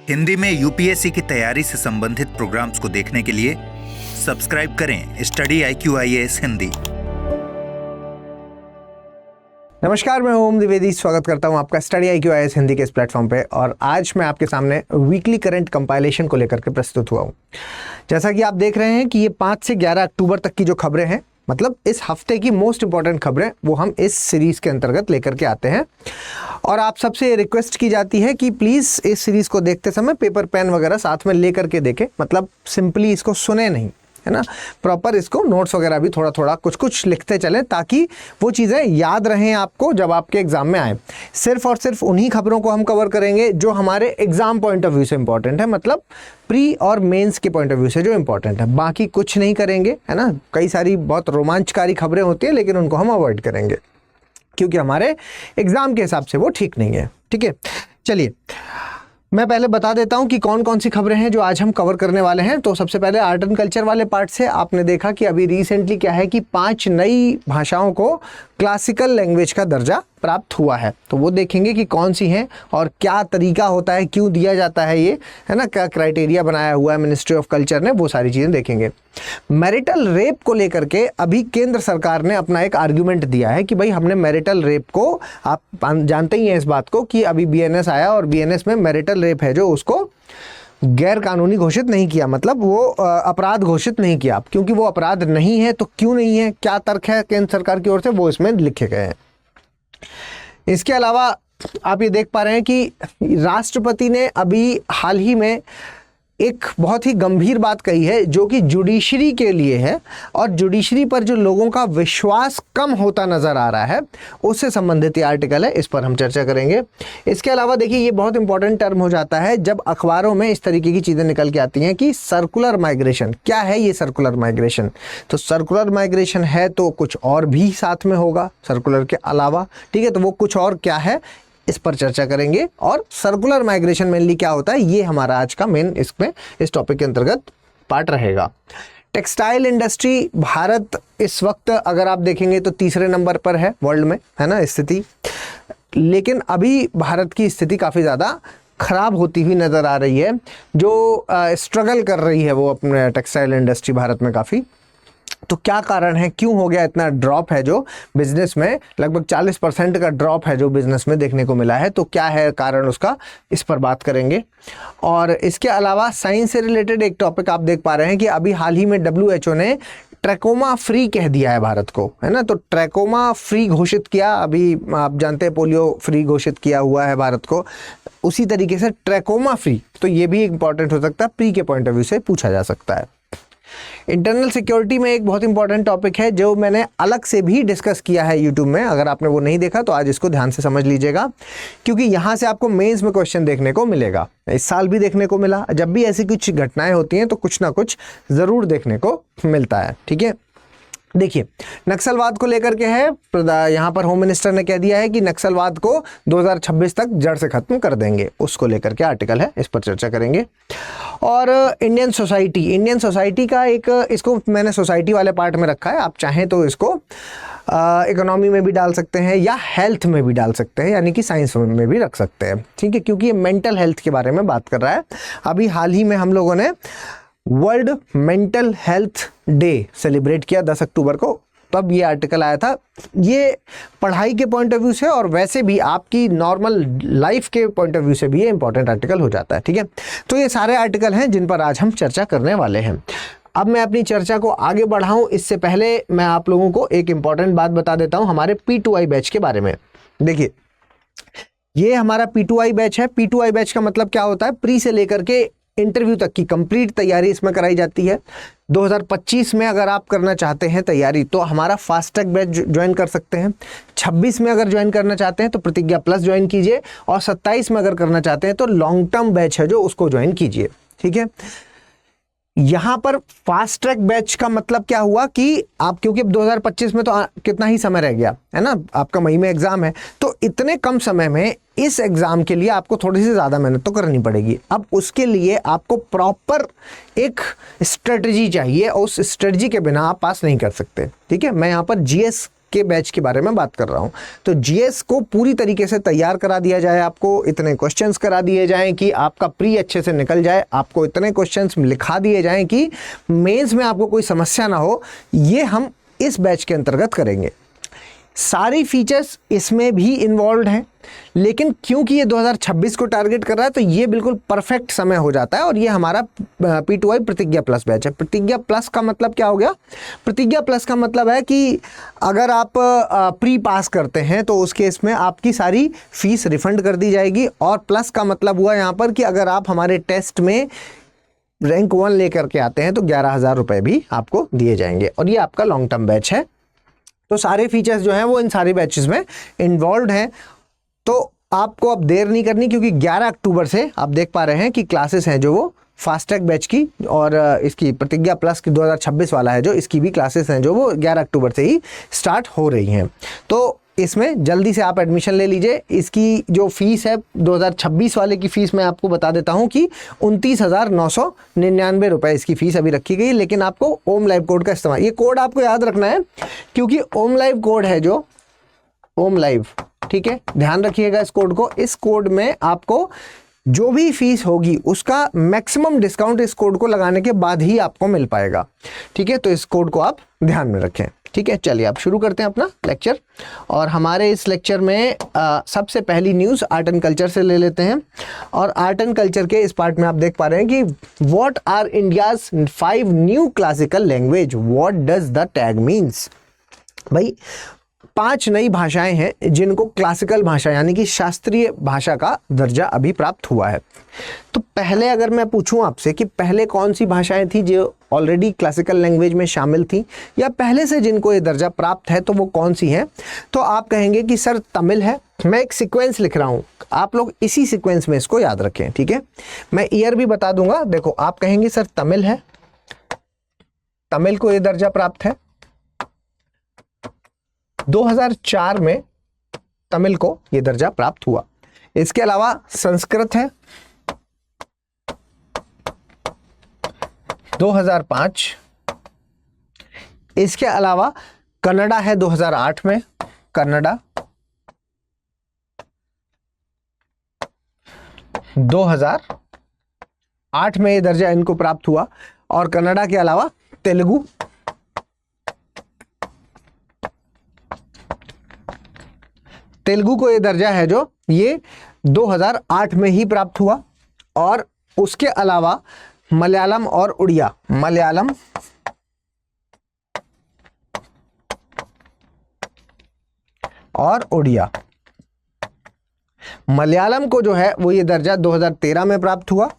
हिंदी में यूपीएससी की तैयारी से संबंधित प्रोग्राम्स को देखने के लिए सब्सक्राइब करें स्टडी IQ-IAS हिंदी। नमस्कार, मैं ओम द्विवेदी स्वागत करता हूं आपका स्टडी IQ-IAS हिंदी के इस प्लेटफॉर्म पे। और आज मैं आपके सामने वीकली करंट कंपाइलेशन को लेकर के प्रस्तुत हुआ हूं। जैसा कि आप देख रहे हैं कि ये 5 से 11 अक्टूबर तक की जो खबरें हैं, मतलब इस हफ्ते की मोस्ट इंपॉर्टेंट खबरें, वो हम इस सीरीज़ के अंतर्गत लेकर के आते हैं। और आप सबसे रिक्वेस्ट की जाती है कि प्लीज़ इस सीरीज़ को देखते समय पेपर पेन वगैरह साथ में लेकर के देखें, मतलब सिंपली इसको सुने नहीं, है ना, प्रॉपर इसको नोट्स वगैरह भी थोड़ा थोड़ा कुछ कुछ लिखते चलें ताकि वो चीज़ें याद रहें आपको जब आपके एग्ज़ाम में आए। सिर्फ और सिर्फ उन्हीं खबरों को हम कवर करेंगे जो हमारे एग्ज़ाम पॉइंट ऑफ व्यू से इंपॉर्टेंट है, मतलब प्री और मेंस के पॉइंट ऑफ व्यू से जो इंपॉर्टेंट है। बाकी कुछ नहीं करेंगे, है ना। कई सारी बहुत रोमांचकारी खबरें होती हैं लेकिन उनको हम अवॉइड करेंगे क्योंकि हमारे एग्ज़ाम के हिसाब से वो ठीक नहीं है। ठीक है, चलिए मैं पहले बता देता हूं कि कौन कौन सी खबरें हैं जो आज हम कवर करने वाले हैं। तो सबसे पहले आर्ट एंड कल्चर वाले पार्ट से आपने देखा कि अभी रिसेंटली क्या है कि 5 नई भाषाओं को क्लासिकल लैंग्वेज का दर्जा प्राप्त हुआ है। तो वो देखेंगे कि कौन सी हैं और क्या तरीका होता है, क्यों दिया जाता है ये, है ना, क्या क्राइटेरिया बनाया हुआ है मिनिस्ट्री ऑफ कल्चर ने, वो सारी चीज़ें देखेंगे। मैरिटल रेप को लेकर के अभी केंद्र सरकार ने अपना एक आर्ग्यूमेंट दिया है कि भाई हमने मैरिटल रेप को, आप जानते ही हैं इस बात को कि अभी BNS आया और BNS में मैरिटल रेप है जो उसको गैर कानूनी घोषित नहीं किया, मतलब वो अपराध घोषित नहीं किया। क्योंकि वो अपराध नहीं है तो क्यों नहीं है, क्या तर्क है केंद्र सरकार की ओर से, वो इसमें लिखे गए हैं। इसके अलावा आप ये देख पा रहे हैं कि राष्ट्रपति ने अभी हाल ही में एक बहुत ही गंभीर बात कही है जो कि जुडिशरी के लिए है और जुडिशरी पर जो लोगों का विश्वास कम होता नज़र आ रहा है उससे संबंधित ये आर्टिकल है, इस पर हम चर्चा करेंगे। इसके अलावा देखिए ये बहुत इंपॉर्टेंट टर्म हो जाता है जब अखबारों में इस तरीके की चीज़ें निकल के आती हैं कि सर्कुलर माइग्रेशन। क्या है ये सर्कुलर माइग्रेशन? तो सर्कुलर माइग्रेशन है तो कुछ और भी साथ में होगा सर्कुलर के अलावा, ठीक है। तो वो कुछ और क्या है इस पर चर्चा करेंगे और सर्कुलर माइग्रेशन मेनली क्या होता है ये हमारा आज का मेन इसमें इस टॉपिक के अंतर्गत पार्ट रहेगा। टेक्सटाइल इंडस्ट्री भारत इस वक्त अगर आप देखेंगे तो तीसरे नंबर पर है वर्ल्ड में, है ना, स्थिति। लेकिन अभी भारत की स्थिति काफ़ी ज़्यादा खराब होती हुई नज़र आ रही है। जो स्ट्रगल कर रही है वो अपने टेक्सटाइल इंडस्ट्री भारत में काफ़ी। तो क्या कारण है, क्यों हो गया इतना ड्रॉप है जो बिजनेस में, लगभग 40% का ड्रॉप है जो बिजनेस में देखने को मिला है। तो क्या है कारण उसका, इस पर बात करेंगे। और इसके अलावा साइंस से रिलेटेड एक टॉपिक आप देख पा रहे हैं कि अभी हाल ही में WHO ने ट्रैकोमा फ्री कह दिया है भारत को, है ना। तो ट्रैकोमा फ्री घोषित किया, अभी आप जानते हैं पोलियो फ्री घोषित किया हुआ है भारत को, उसी तरीके से ट्रैकोमा फ्री। तो ये भी इंपॉर्टेंट हो सकता है, प्री के पॉइंट ऑफ व्यू से पूछा जा सकता है। इंटरनल सिक्योरिटी में एक बहुत इंपॉर्टेंट टॉपिक है जो मैंने अलग से भी डिस्कस किया है यूट्यूब में। अगर आपने वो नहीं देखा तो आज इसको ध्यान से समझ लीजिएगा क्योंकि यहाँ से आपको मेंस में क्वेश्चन देखने को मिलेगा। इस साल भी देखने को मिला, जब भी ऐसी कुछ घटनाएं होती हैं तो कुछ ना कुछ ज़रूर देखने को मिलता है। ठीक है, देखिए नक्सलवाद को लेकर के है, यहाँ पर होम मिनिस्टर ने कह दिया है कि नक्सलवाद को 2026 तक जड़ से खत्म कर देंगे, उसको लेकर के आर्टिकल है, इस पर चर्चा करेंगे। और इंडियन सोसाइटी का एक, इसको मैंने सोसाइटी वाले पार्ट में रखा है, आप चाहें तो इसको इकोनॉमी में भी डाल सकते हैं या हेल्थ में भी डाल सकते हैं, यानी कि साइंस में भी रख सकते हैं, ठीक है, क्योंकि ये मेंटल हेल्थ के बारे में बात कर रहा है। अभी हाल ही में हम लोगों ने world mental health day celebrate किया 10 अक्टूबर को, तब ये आर्टिकल आया था। ये पढ़ाई के पॉइंट ऑफ व्यू से और वैसे भी आपकी नॉर्मल लाइफ के पॉइंट ऑफ व्यू से भी ये इंपॉर्टेंट आर्टिकल हो जाता है। ठीक है, तो ये सारे आर्टिकल हैं जिन पर आज हम चर्चा करने वाले हैं। अब मैं अपनी चर्चा को आगे बढ़ाऊं इससे पहले मैं आप लोगों को एक इंपॉर्टेंट बात बता देता हूं हमारे P2I बैच के बारे में। देखिए ये हमारा P2I बैच है। P2I बैच का मतलब क्या होता है, प्री से लेकर के इंटरव्यू तक की कंप्लीट तैयारी इसमें कराई जाती है। 2025 में अगर आप करना चाहते हैं तैयारी तो हमारा फास्ट ट्रैक बैच ज्वाइन कर सकते हैं। 26 में अगर ज्वाइन करना चाहते हैं तो प्रतिज्ञा प्लस ज्वाइन कीजिए और 27 में अगर करना चाहते हैं तो लॉन्ग टर्म बैच है जो उसको ज्वाइन कीजिए। ठीक है, यहाँ पर फास्ट ट्रैक बैच का मतलब क्या हुआ कि आप, क्योंकि अब 2025 में तो कितना ही समय रह गया है ना, आपका मई में एग्जाम है, तो इतने कम समय में इस एग्जाम के लिए आपको थोड़ी सी ज़्यादा मेहनत तो करनी पड़ेगी। अब उसके लिए आपको प्रॉपर एक स्ट्रेटजी चाहिए और उस स्ट्रेटजी के बिना आप पास नहीं कर सकते। ठीक है, मैं यहाँ पर GS के बैच के बारे में बात कर रहा हूँ। तो जीएस को पूरी तरीके से तैयार करा दिया जाए, आपको इतने क्वेश्चंस करा दिए जाएं कि आपका प्री अच्छे से निकल जाए, आपको इतने क्वेश्चंस लिखा दिए जाएं कि मेंस में आपको कोई समस्या ना हो, ये हम इस बैच के अंतर्गत करेंगे। सारी फीचर्स इसमें भी इन्वॉल्व हैं, लेकिन क्योंकि ये 2026 को टारगेट कर रहा है तो ये बिल्कुल परफेक्ट समय हो जाता है। और ये हमारा P2I प्रतिज्ञा प्लस बैच है। प्रतिज्ञा प्लस का मतलब क्या हो गया? प्रतिज्ञा प्लस का मतलब है कि अगर आप प्री पास करते हैं तो उस केस में आपकी सारी फीस रिफंड कर दी जाएगी। और प्लस का मतलब हुआ यहाँ पर कि अगर आप हमारे टेस्ट में रैंक 1 लेकर के आते हैं तो 11,000 रुपये भी आपको दिए जाएंगे। और ये आपका लॉन्ग टर्म बैच है। तो सारे फीचर्स जो हैं वो इन सारे बैचेस में इन्वॉल्व हैं। तो आपको अब देर नहीं करनी, क्योंकि 11 अक्टूबर से आप देख पा रहे हैं कि क्लासेस हैं जो वो फास्ट ट्रैक बैच की और इसकी प्रतिज्ञा प्लस की 2026 वाला है जो, इसकी भी क्लासेस हैं जो वो 11 अक्टूबर से ही स्टार्ट हो रही हैं। तो इसमें जल्दी से आप एडमिशन ले लीजिए। इसकी जो फीस है 2026 वाले की फ़ीस मैं आपको बता देता हूं कि 29,999 रुपये इसकी फ़ीस अभी रखी गई। लेकिन आपको ओम लाइव कोड का इस्तेमाल, ये कोड आपको याद रखना है, क्योंकि ओम लाइव कोड है जो ओम लाइव, ठीक है, ध्यान रखिएगा इस कोड को। इस कोड में आपको जो भी फीस होगी उसका मैक्सिमम डिस्काउंट इस कोड को लगाने के बाद ही आपको मिल पाएगा, ठीक है। तो इस कोड को आप ध्यान में रखें, ठीक है। चलिए आप शुरू करते हैं अपना लेक्चर। और हमारे इस लेक्चर में सबसे पहली न्यूज़ आर्ट एंड कल्चर से ले लेते हैं। और आर्ट एंड कल्चर के इस पार्ट में आप देख पा रहे हैं कि what are India's 5 new classical language, what does the tag means. भाई 5 नई भाषाएं हैं जिनको क्लासिकल भाषा यानी कि शास्त्रीय भाषा का दर्जा अभी प्राप्त हुआ है। तो पहले अगर मैं पूछूं आपसे कि पहले कौन सी भाषाएं थी जो ऑलरेडी क्लासिकल लैंग्वेज में शामिल थी, या पहले से जिनको ये दर्जा प्राप्त है, तो वो कौन सी हैं? तो आप कहेंगे कि सर तमिल है। मैं एक सीक्वेंस लिख रहा हूँ, आप लोग इसी सीक्वेंस में इसको याद रखें, ठीक है। मैं ईयर भी बता दूंगा। देखो आप कहेंगे सर तमिल है, तमिल को ये दर्जा प्राप्त है। 2004 में तमिल को यह दर्जा प्राप्त हुआ। इसके अलावा संस्कृत है 2005। इसके अलावा कन्नड़ा है 2008 में, कन्नड़ा 2008 में यह दर्जा इनको प्राप्त हुआ। और कन्नड़ा के अलावा तेलुगु, तेलुगु को ये दर्जा है जो ये 2008 में ही प्राप्त हुआ। और उसके अलावा मलयालम और उड़िया, मलयालम और उड़िया, मलयालम को जो है वो ये दर्जा 2013 में प्राप्त हुआ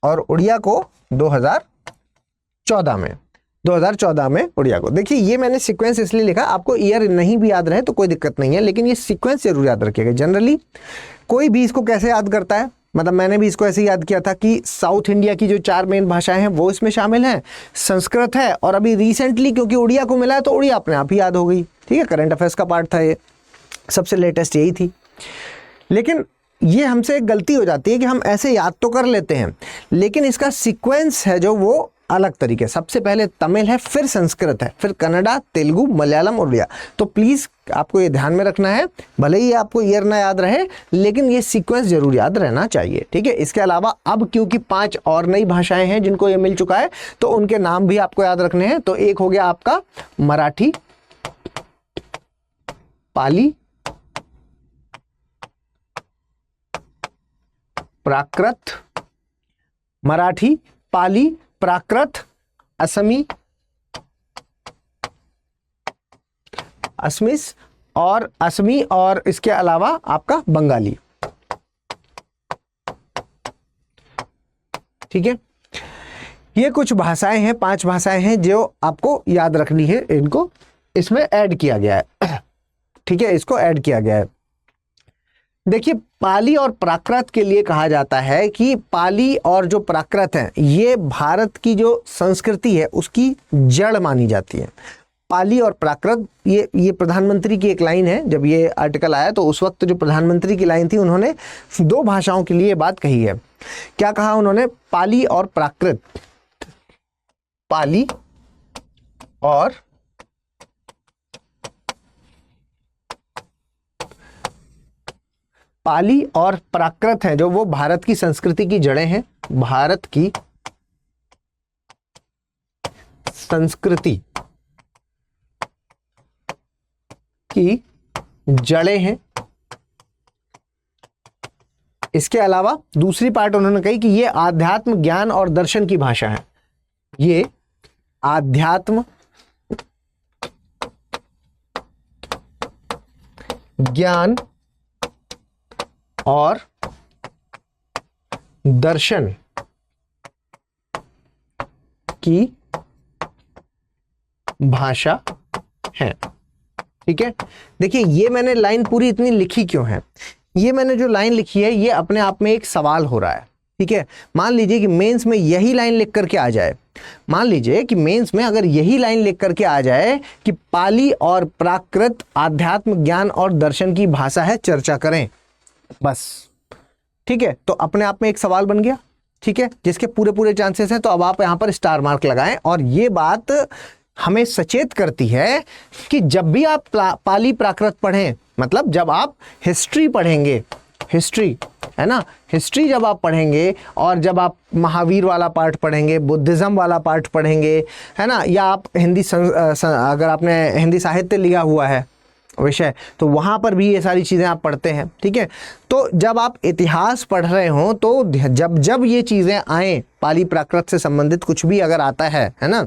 और उड़िया को 2014 में, 2014 में उड़िया को। देखिए ये मैंने सीक्वेंस इसलिए लिखा, आपको ईयर नहीं भी याद रहे तो कोई दिक्कत नहीं है, लेकिन ये सीक्वेंस जरूर याद रखिएगा। जनरली कोई भी इसको कैसे याद करता है, मतलब मैंने भी इसको ऐसे याद किया था कि साउथ इंडिया की जो 4 मेन भाषाएं हैं वो इसमें शामिल हैं, संस्कृत है, और अभी रिसेंटली क्योंकि उड़िया को मिला है तो उड़िया अपने आप ही याद हो गई, ठीक है। करंट अफेयर्स का पार्ट था ये, सबसे लेटेस्ट यही थी। लेकिन ये हमसे एक गलती हो जाती है कि हम ऐसे याद तो कर लेते हैं, लेकिन इसका सीक्वेंस है जो वो अलग तरीके। सबसे पहले तमिल है, फिर संस्कृत है, फिर कन्नड़ा, तेलुगु, मलयालम और उड़िया। तो प्लीज़ आपको ये ध्यान में रखना है, भले ही आपको ईयर ना याद रहे लेकिन ये सीक्वेंस जरूर याद रहना चाहिए, ठीक है। इसके अलावा अब क्योंकि 5 और नई भाषाएं हैं जिनको ये मिल चुका है तो उनके नाम भी आपको याद रखने हैं। तो एक हो गया आपका मराठी, पाली, प्राकृत, मराठी, पाली, प्राकृत, असमी, असमिस और असमी, और इसके अलावा आपका बंगाली, ठीक है। ये कुछ भाषाएं हैं, 5 भाषाएं हैं जो आपको याद रखनी है, इनको इसमें ऐड किया गया है, ठीक है, इसको ऐड किया गया है। देखिए पाली और प्राकृत के लिए कहा जाता है कि पाली और जो प्राकृत हैं ये भारत की जो संस्कृति है उसकी जड़ मानी जाती है। पाली और प्राकृत, ये प्रधानमंत्री की एक लाइन है। जब ये आर्टिकल आया तो उस वक्त जो प्रधानमंत्री की लाइन थी उन्होंने 2 भाषाओं के लिए बात कही है। क्या कहा उन्होंने? पाली और प्राकृत, पाली और पाली और प्राकृत हैं जो वो भारत की संस्कृति की जड़ें हैं, भारत की संस्कृति की जड़ें हैं। इसके अलावा दूसरी पार्ट उन्होंने कही कि ये आध्यात्म, ज्ञान और दर्शन की भाषा है। ये आध्यात्म, ज्ञान और दर्शन की भाषा है। ठीक है, देखिए ये मैंने लाइन पूरी इतनी लिखी क्यों है, ये मैंने जो लाइन लिखी है ये अपने आप में एक सवाल हो रहा है। ठीक है, मान लीजिए कि मेंस में यही लाइन लिख करके आ जाए, मान लीजिए कि मेंस में अगर यही लाइन लिख करके आ जाए कि पाली और प्राकृत आध्यात्म, ज्ञान और दर्शन की भाषा है, चर्चा करें, बस। ठीक है, तो अपने आप में एक सवाल बन गया। ठीक है, जिसके पूरे पूरे चांसेस हैं, तो अब आप यहां पर स्टार मार्क लगाएं। और ये बात हमें सचेत करती है कि जब भी आप पाली प्राकृत पढ़ें, मतलब जब आप हिस्ट्री पढ़ेंगे, हिस्ट्री है ना, हिस्ट्री जब आप पढ़ेंगे और जब आप महावीर वाला पार्ट पढ़ेंगे, बुद्धिज्म वाला पार्ट पढ़ेंगे, है ना, या आप अगर आपने हिंदी साहित्य लिया हुआ है विषय, तो वहाँ पर भी ये सारी चीज़ें आप पढ़ते हैं। ठीक है, तो जब आप इतिहास पढ़ रहे हो तो जब ये चीज़ें आएँ, पाली प्राकृत से संबंधित कुछ भी अगर आता है ना,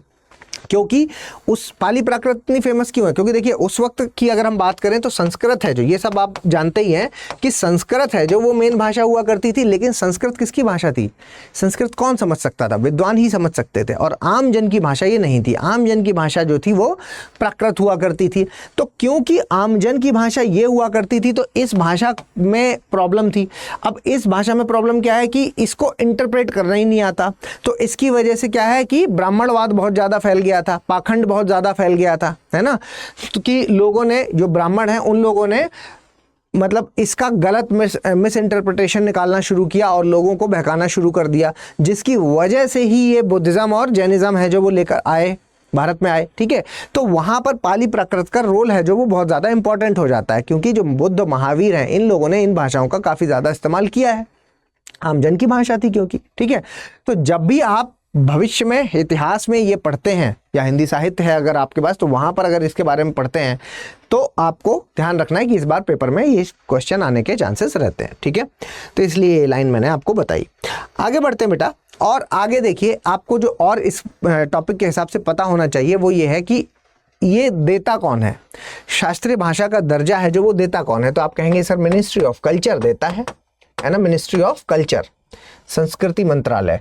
क्योंकि उस पाली प्राकृत इतनी फेमस क्यों है, क्योंकि देखिए उस वक्त की अगर हम बात करें तो संस्कृत है जो, ये सब आप जानते ही हैं कि संस्कृत है जो वो मेन भाषा हुआ करती थी। लेकिन संस्कृत किसकी भाषा थी, संस्कृत कौन समझ सकता था, विद्वान ही समझ सकते थे, और आम जन की भाषा ये नहीं थी। आम जन की भाषा जो थी वो प्राकृत हुआ करती थी। तो क्योंकि आम जन की भाषा ये हुआ करती थी तो इस भाषा में प्रॉब्लम थी। अब इस भाषा में प्रॉब्लम क्या है कि इसको इंटरप्रेट करना ही नहीं आता, तो इसकी वजह से क्या है कि ब्राह्मणवाद बहुत ज़्यादा फैल गया था, पाखंड बहुत ज़्यादा फैल गया था, है ना, तो कि लोगों ने, जो ब्राह्मण हैं उन लोगों ने मतलब इसका गलत मिस इंटरप्रिटेशन निकालना शुरू किया और लोगों को बहकाना शुरू कर दिया, जिसकी वजह से ही ये बुद्धिज्म और जैनिज्म है जो वो लेकर आए, भारत में आए। ठीक है, तो वहाँ पर पाली प्राकृत का रोल है जो वो बहुत ज़्यादा इंपॉर्टेंट हो जाता है, क्योंकि जो बुद्ध महावीर हैं इन लोगों ने इन भाषाओं का काफ़ी ज़्यादा इस्तेमाल किया है, आमजन की भाषा थी क्योंकि। ठीक है, तो जब भी आप भविष्य में इतिहास में ये पढ़ते हैं या हिंदी साहित्य है अगर आपके पास, तो वहाँ पर अगर इसके बारे में पढ़ते हैं तो आपको ध्यान रखना है कि इस बार पेपर में ये क्वेश्चन आने के चांसेस रहते हैं। ठीक है, तो इसलिए ये लाइन मैंने आपको बताई। आगे बढ़ते हैं बेटा, और आगे देखिए आपको जो और इस टॉपिक के हिसाब से पता होना चाहिए वो ये है कि ये देता कौन है, शास्त्रीय भाषा का दर्जा है जो वो देता कौन है। तो आप कहेंगे सर मिनिस्ट्री ऑफ कल्चर देता है ना, मिनिस्ट्री ऑफ कल्चर, संस्कृति मंत्रालय।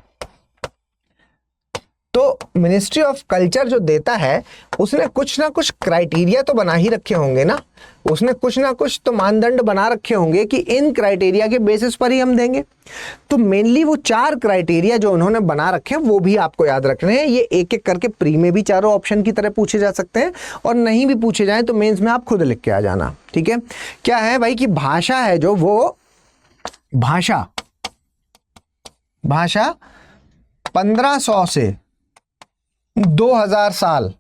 तो मिनिस्ट्री ऑफ कल्चर जो देता है उसने कुछ ना कुछ क्राइटेरिया तो बना ही रखे होंगे ना, उसने कुछ ना कुछ तो मानदंड बना रखे होंगे कि इन क्राइटेरिया के बेसिस पर ही हम देंगे। तो मेनली वो 4 क्राइटेरिया जो उन्होंने बना रखे हैं वो भी आपको याद रखने हैं। ये एक एक करके प्री में भी चारों ऑप्शन की तरह पूछे जा सकते हैं, और नहीं भी पूछे जाएं तो मेंस में आप खुद लिख के आ जाना। ठीक है, क्या है भाई कि भाषा है जो वो भाषा 1500 से 2000 साल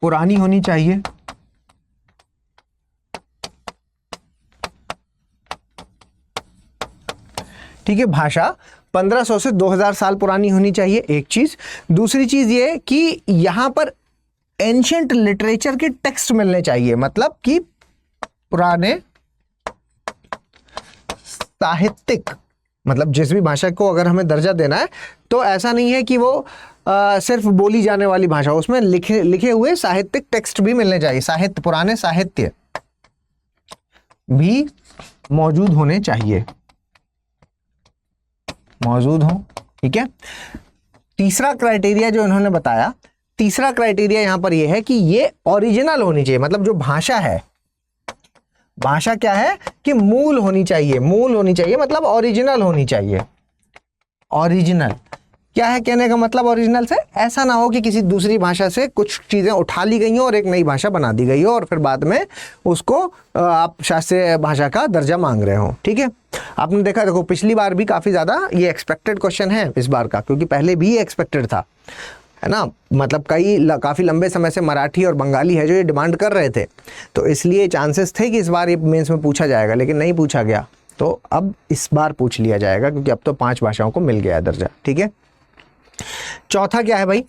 पुरानी होनी चाहिए। ठीक है, भाषा 1500 से 2000 साल पुरानी होनी चाहिए, एक चीज। दूसरी चीज ये कि यहां पर एंशिएंट लिटरेचर के टेक्स्ट मिलने चाहिए, मतलब कि पुराने साहित्यिक, मतलब जिस भी भाषा को अगर हमें दर्जा देना है तो ऐसा नहीं है कि वो सिर्फ बोली जाने वाली भाषा, उसमें लिखे हुए साहित्यिक टेक्स्ट भी मिलने चाहिए, साहित्य, पुराने साहित्य भी मौजूद होने चाहिए, मौजूद हो। ठीक है, तीसरा क्राइटेरिया जो इन्होंने बताया, तीसरा क्राइटेरिया यहां पर यह है कि ये ओरिजिनल होनी चाहिए, मतलब जो भाषा है, भाषा क्या है कि मूल होनी चाहिए, मूल होनी चाहिए मतलब ओरिजिनल होनी चाहिए। ओरिजिनल क्या है कहने का मतलब, ओरिजिनल से ऐसा ना हो कि किसी दूसरी भाषा से कुछ चीज़ें उठा ली गई हो और एक नई भाषा बना दी गई हो और फिर बाद में उसको आप शास्त्रीय भाषा का दर्जा मांग रहे हो। ठीक है, आपने देखा, देखो पिछली बार भी काफ़ी ज़्यादा ये एक्सपेक्टेड क्वेश्चन है इस बार का, क्योंकि पहले भी ये एक्सपेक्टेड था। है ना, मतलब काफ़ी लंबे समय से मराठी और बंगाली है जो ये डिमांड कर रहे थे, तो इसलिए चांसेस थे कि इस बार ये मेंस में पूछा जाएगा, लेकिन नहीं पूछा गया। तो अब इस बार पूछ लिया जाएगा क्योंकि अब तो 5 भाषाओं को मिल गया दर्जा। ठीक है, चौथा क्या है भाई?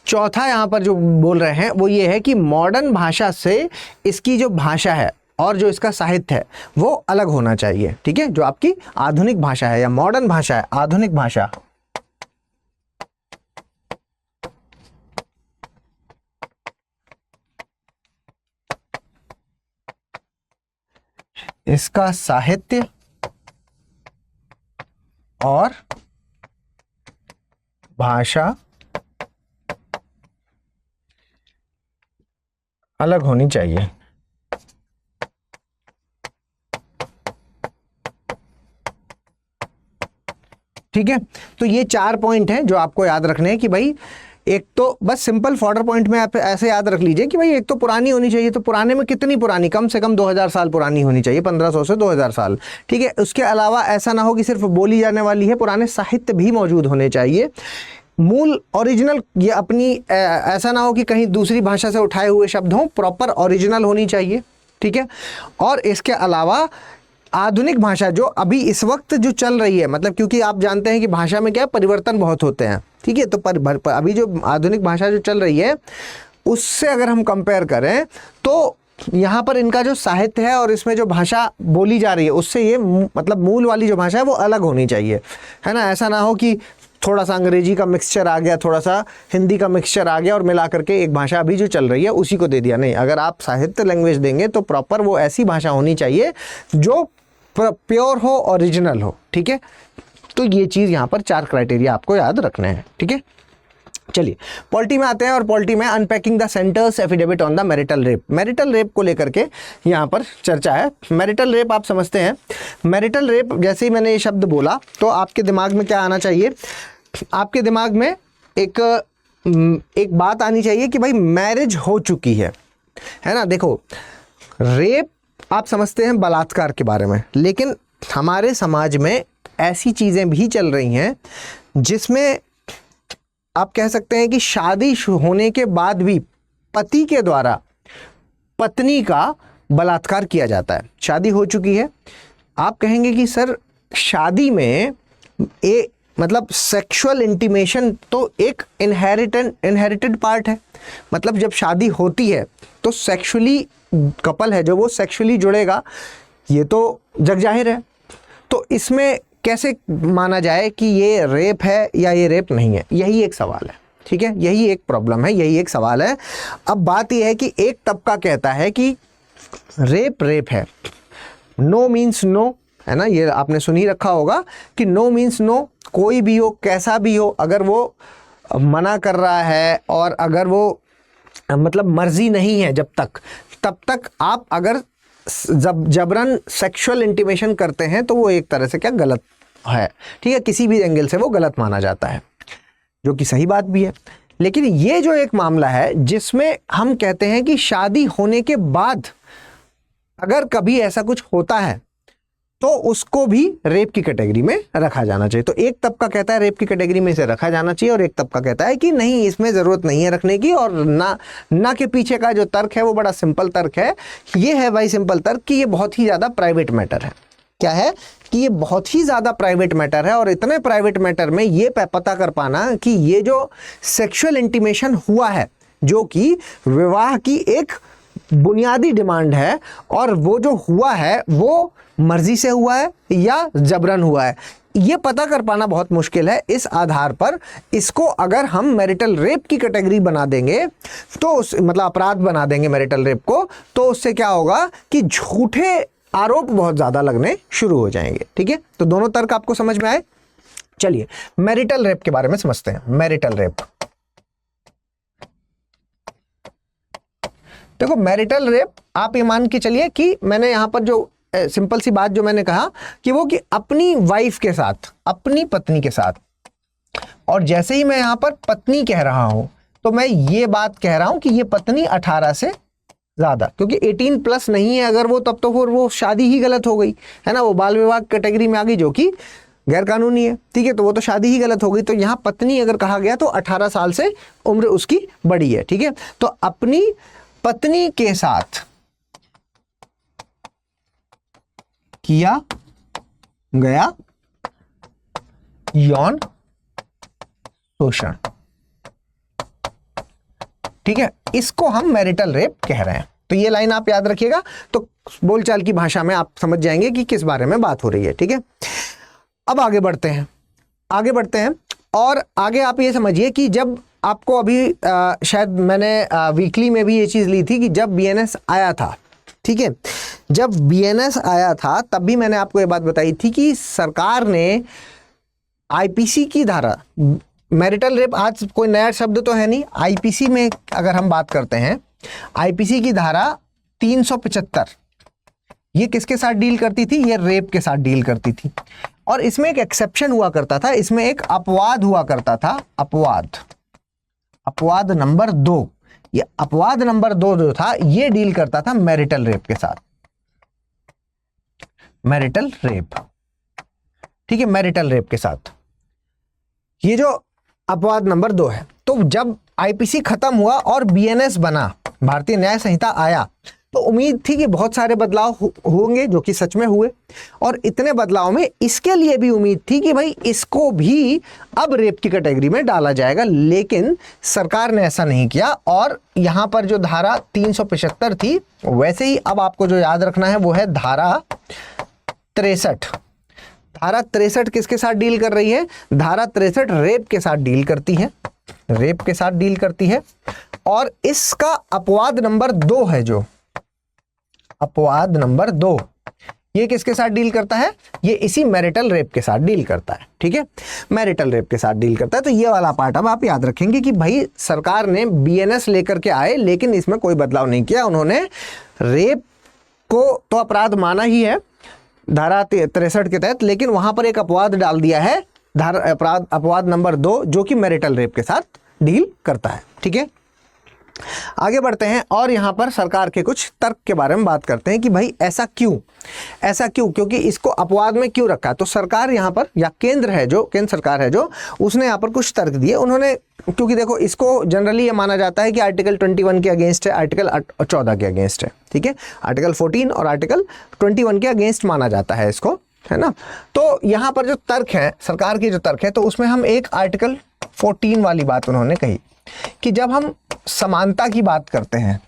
चौथा यहाँ पर जो बोल रहे हैं वो ये है कि मॉडर्न भाषा से इसकी जो भाषा है और जो इसका साहित्य है वो अलग होना चाहिए। ठीक है, जो आपकी आधुनिक भाषा है या मॉडर्न भाषा है, आधुनिक भाषा, इसका साहित्य और भाषा अलग होनी चाहिए। ठीक है, तो ये 4 पॉइंट हैं जो आपको याद रखने हैं कि भाई एक तो बस सिंपल फॉर्डर पॉइंट में आप ऐसे याद रख लीजिए कि भाई एक तो पुरानी होनी चाहिए, तो पुराने में कितनी पुरानी? कम से कम 2000 साल पुरानी होनी चाहिए, 1500 से 2000 साल। ठीक है, उसके अलावा ऐसा ना हो कि सिर्फ बोली जाने वाली है, पुराने साहित्य भी मौजूद होने चाहिए, मूल ओरिजिनल, ये अपनी ऐसा ना हो कि कहीं दूसरी भाषा से उठाए हुए शब्द हों, प्रॉपर ओरिजिनल होनी चाहिए। ठीक है, और इसके अलावा आधुनिक भाषा जो अभी इस वक्त जो चल रही है, मतलब क्योंकि आप जानते हैं कि भाषा में क्या परिवर्तन बहुत होते हैं। ठीक है, तो अभी जो आधुनिक भाषा जो चल रही है उससे अगर हम कंपेयर करें तो यहाँ पर इनका जो साहित्य है और इसमें जो भाषा बोली जा रही है उससे ये मतलब मूल वाली जो भाषा है वो अलग होनी चाहिए, है ना। ऐसा ना हो कि थोड़ा सा अंग्रेजी का मिक्सचर आ गया, थोड़ा सा हिंदी का मिक्सचर आ गया और मिला करके एक भाषा अभी जो चल रही है उसी को दे दिया। नहीं, अगर आप साहित्य लैंग्वेज देंगे तो प्रॉपर वो ऐसी भाषा होनी चाहिए जो प्योर हो, ओरिजिनल हो। ठीक है, तो ये चीज़ यहाँ पर 4 क्राइटेरिया आपको याद रखने हैं। ठीक है, चलिए पॉलिटी में आते हैं और पॉलिटी में unpacking the centres affidavit on the marital rape. Marital rape को लेकर के यहाँ पर चर्चा है। मैरिटल रेप आप समझते हैं, मैरिटल रेप जैसे ही मैंने ये शब्द बोला तो आपके दिमाग में क्या आना चाहिए? आपके दिमाग में एक बात आनी चाहिए कि भाई मैरिज हो चुकी है ना। देखो, रेप आप समझते हैं बलात्कार के बारे में, लेकिन हमारे समाज में ऐसी चीज़ें भी चल रही हैं जिसमें आप कह सकते हैं कि शादी होने के बाद भी पति के द्वारा पत्नी का बलात्कार किया जाता है। शादी हो चुकी है, आप कहेंगे कि सर शादी में मतलब सेक्सुअल इंटीमेशन तो एक इनहेरिटेड पार्ट है। मतलब जब शादी होती है तो सेक्सुअली कपल है जो वो सेक्सुअली जुड़ेगा, ये तो जग जाहिर है। तो इसमें कैसे माना जाए कि ये रेप है या ये रेप नहीं है? यही एक सवाल है। ठीक है, यही एक प्रॉब्लम है, यही एक सवाल है। अब बात यह है कि एक तबका कहता है कि रेप है, नो मीन्स नो, है ना। ये आपने सुन ही रखा होगा कि नो मीन्स नो, कोई भी हो, कैसा भी हो, अगर वो मना कर रहा है और अगर वो मतलब मर्जी नहीं है तब तक आप अगर जबरन सेक्सुअल इंटीमेशन करते हैं तो वो एक तरह से क्या गलत है। ठीक है, किसी भी एंगल से वो गलत माना जाता है, जो कि सही बात भी है। लेकिन ये जो एक मामला है जिसमें हम कहते हैं कि शादी होने के बाद अगर कभी ऐसा कुछ होता है तो उसको भी रेप की कैटेगरी में रखा जाना चाहिए। तो एक तबका कहता है रेप की कैटेगरी में इसे रखा जाना चाहिए और एक तबका कहता है कि नहीं, इसमें ज़रूरत नहीं है रखने की। और ना के पीछे का जो तर्क है वो बड़ा सिंपल तर्क है। ये है भाई सिंपल तर्क कि ये बहुत ही ज़्यादा प्राइवेट मैटर है। क्या है कि ये बहुत ही ज़्यादा प्राइवेट मैटर है और इतने प्राइवेट मैटर में ये पता कर पाना कि ये जो सेक्सुअल इंटीमेशन हुआ है, जो कि विवाह की एक बुनियादी डिमांड है, और वो जो हुआ है वो मर्जी से हुआ है या जबरन हुआ है, ये पता कर पाना बहुत मुश्किल है। इस आधार पर इसको अगर हम मैरिटल रेप की कैटेगरी बना देंगे तो मतलब अपराध बना देंगे मैरिटल रेप को, तो उससे क्या होगा कि झूठे आरोप बहुत ज़्यादा लगने शुरू हो जाएंगे। ठीक है, तो दोनों तर्क आपको समझ में आए। चलिए मैरिटल रेप के बारे में समझते हैं। मैरिटल रेप, देखो मैरिटल रेप आप ये मान के चलिए कि मैंने यहाँ पर जो सिंपल सी बात जो मैंने कहा कि वो कि अपनी वाइफ के साथ, अपनी पत्नी के साथ, और जैसे ही मैं यहाँ पर पत्नी कह रहा हूं तो मैं ये बात कह रहा हूं कि ये पत्नी 18 से ज़्यादा, क्योंकि 18 प्लस नहीं है अगर वो, तब तो फिर वो शादी ही गलत हो गई, है ना। वो बाल विवाह कैटेगरी में आ गई, जो कि गैर कानूनी है, ठीक है, तो वो तो शादी ही गलत हो गई। तो यहाँ पत्नी अगर कहा गया तो 18 साल से उम्र उसकी बड़ी है, ठीक है। तो अपनी पत्नी के साथ किया गया यौन शोषण, ठीक है, इसको हम मैरिटल रेप कह रहे हैं। तो ये लाइन आप याद रखिएगा, तो बोलचाल की भाषा में आप समझ जाएंगे कि किस बारे में बात हो रही है, ठीक है। अब आगे बढ़ते हैं और आगे आप ये समझिए कि जब आपको अभी शायद मैंने वीकली में भी ये चीज़ ली थी कि जब बीएनएस आया था, ठीक है, जब बीएनएस आया था तब भी मैंने आपको ये बात बताई थी कि सरकार ने आईपीसी की धारा, मैरिटल रेप आज कोई नया शब्द तो है नहीं, आईपीसी में अगर हम बात करते हैं, आईपीसी की धारा 375 ये किसके साथ डील करती थी? ये रेप के साथ डील करती थी। और इसमें एक एक्सेप्शन हुआ करता था, इसमें एक अपवाद हुआ करता था, अपवाद नंबर 2। ये अपवाद नंबर 2 जो था ये डील करता था मैरिटल रेप के साथ, मैरिटल रेप, ठीक है, मैरिटल रेप के साथ ये जो अपवाद नंबर 2 है। तो जब आईपीसी खत्म हुआ और बीएनएस बना, भारतीय न्याय संहिता आया, तो उम्मीद थी कि बहुत सारे बदलाव होंगे, जो कि सच में हुए। और इतने बदलाव में इसके लिए भी उम्मीद थी कि भाई इसको भी अब रेप की कैटेगरी में डाला जाएगा, लेकिन सरकार ने ऐसा नहीं किया। और यहाँ पर जो धारा 375 थी, वैसे ही अब आपको जो याद रखना है वो है धारा 63। धारा 63 किसके साथ डील कर रही है? धारा 63 रेप के साथ डील करती है, रेप के साथ डील करती है। और इसका अपवाद नंबर 2 है, जो अपवाद नंबर 2 ये किसके साथ डील करता है? ये इसी मैरिटल रेप के साथ डील करता है, ठीक है, मैरिटल रेप के साथ डील करता है। तो ये वाला पार्ट अब आप याद रखेंगे कि भाई सरकार ने बीएनएस लेकर के आए, लेकिन इसमें कोई बदलाव नहीं किया। उन्होंने रेप को तो अपराध माना ही है धारा 63 के तहत, लेकिन वहां पर एक अपवाद डाल दिया है, धारा अपवाद नंबर 2, जो कि मैरिटल रेप के साथ डील करता है, ठीक है। आगे बढ़ते हैं और यहाँ पर सरकार के कुछ तर्क के बारे में बात करते हैं कि भाई ऐसा क्यों, क्योंकि इसको अपवाद में क्यों रखा। तो सरकार यहाँ पर, या केंद्र सरकार है जो, उसने यहाँ पर कुछ तर्क दिए उन्होंने। क्योंकि देखो, इसको जनरली ये माना जाता है कि आर्टिकल 21 के अगेंस्ट है, आर्टिकल 14 के अगेंस्ट है, ठीक है, आर्टिकल 14 और आर्टिकल 21 के अगेंस्ट माना जाता है इसको, है ना। तो यहाँ पर जो तर्क है, सरकार की जो तर्क है, तो उसमें हम एक आर्टिकल 14 वाली बात उन्होंने कही कि जब हम समानता की बात करते हैं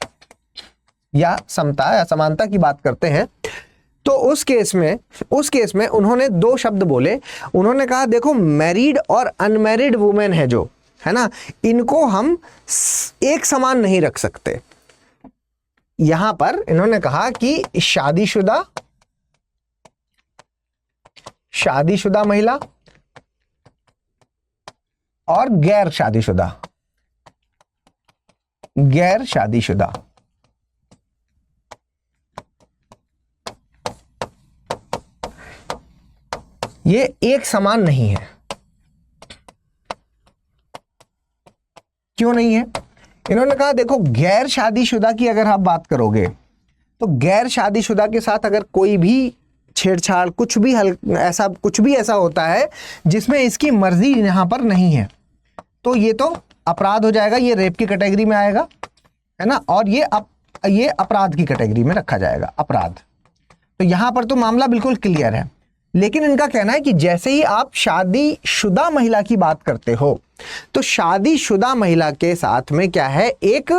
या समता या समानता की बात करते हैं, तो उस केस में उन्होंने 2 शब्द बोले। उन्होंने कहा देखो, मैरिड और अनमैरिड वुमेन है जो, है ना, इनको हम एक समान नहीं रख सकते। यहां पर इन्होंने कहा कि शादीशुदा महिला और गैर शादीशुदा ये एक समान नहीं है। क्यों नहीं है? इन्होंने कहा देखो, गैर शादीशुदा की अगर आप बात करोगे तो गैर शादीशुदा के साथ अगर कोई भी छेड़छाड़, कुछ भी ऐसा होता है जिसमें इसकी मर्जी यहां पर नहीं है, तो ये तो अपराध हो जाएगा, ये रेप की कैटेगरी में आएगा, है ना, और ये अपराध की कैटेगरी में रखा जाएगा, अपराध। तो यहां पर तो मामला बिल्कुल क्लियर है। लेकिन इनका कहना है कि जैसे ही आप शादीशुदा महिला की बात करते हो, तो शादीशुदा महिला के साथ में क्या है, एक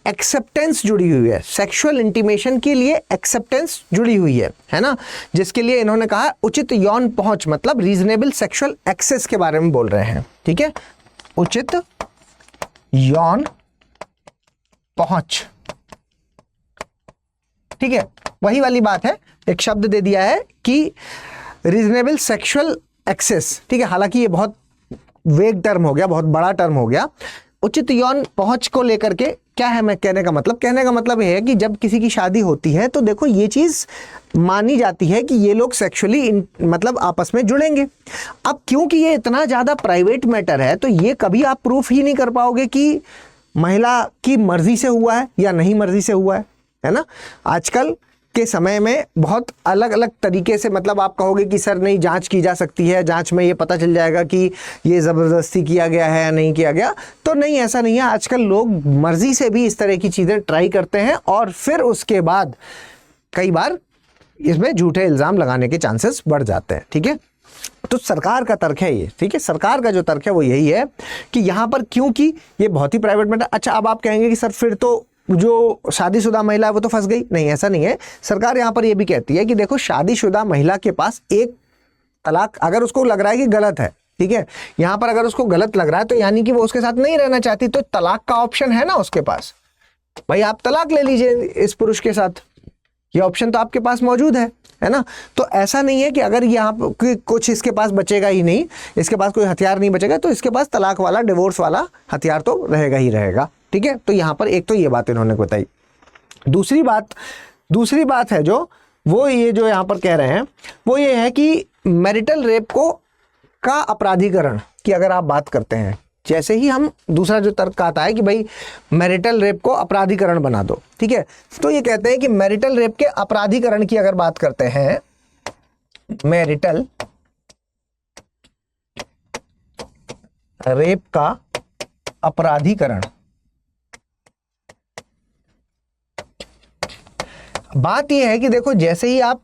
एक्सेप्टेंस जुड़ी हुई है, सेक्सुअल इंटीमेशन के लिए एक्सेप्टेंस जुड़ी हुई है ना, जिसके लिए इन्होंने कहा उचित यौन पहुंच, मतलब रीजनेबल सेक्सुअल एक्सेस के बारे में बोल रहे हैं, ठीक है, उचित यौन पहुंच, ठीक है, वही वाली बात है। एक शब्द दे दिया है कि रीजनेबल सेक्सुअल एक्सेस, ठीक है, हालांकि ये बहुत वेग टर्म हो गया, बहुत बड़ा टर्म हो गया। उचित यौन पहुंच को लेकर के क्या है, मैं कहने का मतलब ये है कि जब किसी की शादी होती है तो देखो, ये चीज मानी जाती है कि ये लोग सेक्सुअली मतलब आपस में जुड़ेंगे। अब क्योंकि ये इतना ज्यादा प्राइवेट मैटर है, तो ये कभी आप प्रूफ ही नहीं कर पाओगे कि महिला की मर्जी से हुआ है या नहीं मर्जी से हुआ है ना। आजकल के समय में बहुत अलग अलग तरीके से, मतलब आप कहोगे कि सर नहीं जांच की जा सकती है, जांच में ये पता चल जाएगा कि ये ज़बरदस्ती किया गया है या नहीं किया गया, तो नहीं, ऐसा नहीं है। आजकल लोग मर्जी से भी इस तरह की चीज़ें ट्राई करते हैं और फिर उसके बाद कई बार इसमें झूठे इल्ज़ाम लगाने के चांसेस बढ़ जाते हैं। ठीक है, तो सरकार का तर्क है ये। ठीक है, सरकार का जो तर्क है वो यही है कि यहाँ पर क्योंकि ये बहुत ही प्राइवेट मैटर। अच्छा, अब आप कहेंगे कि सर फिर तो जो शादीशुदा महिला है वो तो फंस गई। नहीं, ऐसा नहीं है। सरकार यहाँ पर ये भी कहती है कि देखो, शादीशुदा महिला के पास एक तलाक, अगर उसको लग रहा है कि गलत है, ठीक है, यहाँ पर अगर उसको गलत लग रहा है तो यानी कि वो उसके साथ नहीं रहना चाहती, तो तलाक का ऑप्शन है ना उसके पास। भाई आप तलाक ले लीजिए इस पुरुष के साथ, ये ऑप्शन तो आपके पास मौजूद है ना। तो ऐसा नहीं है कि अगर यहाँ कुछ इसके पास बचेगा ही नहीं, इसके पास कोई हथियार नहीं बचेगा, तो इसके पास तलाक वाला, डिवोर्स वाला हथियार तो रहेगा ही रहेगा। ठीक है, तो यहाँ पर एक तो ये बात इन्होंने बताई। दूसरी बात है जो वो ये जो यहाँ पर कह रहे हैं वो ये है कि मैरिटल रेप का अपराधीकरण की अगर आप बात करते हैं, जैसे ही हम दूसरा जो तर्क आता है कि भाई मैरिटल रेप को अपराधीकरण बना दो, ठीक है, तो ये कहते हैं कि मैरिटल रेप के अपराधीकरण की अगर बात करते हैं, मैरिटल रेप का अपराधीकरण, बात यह है कि देखो, जैसे ही आप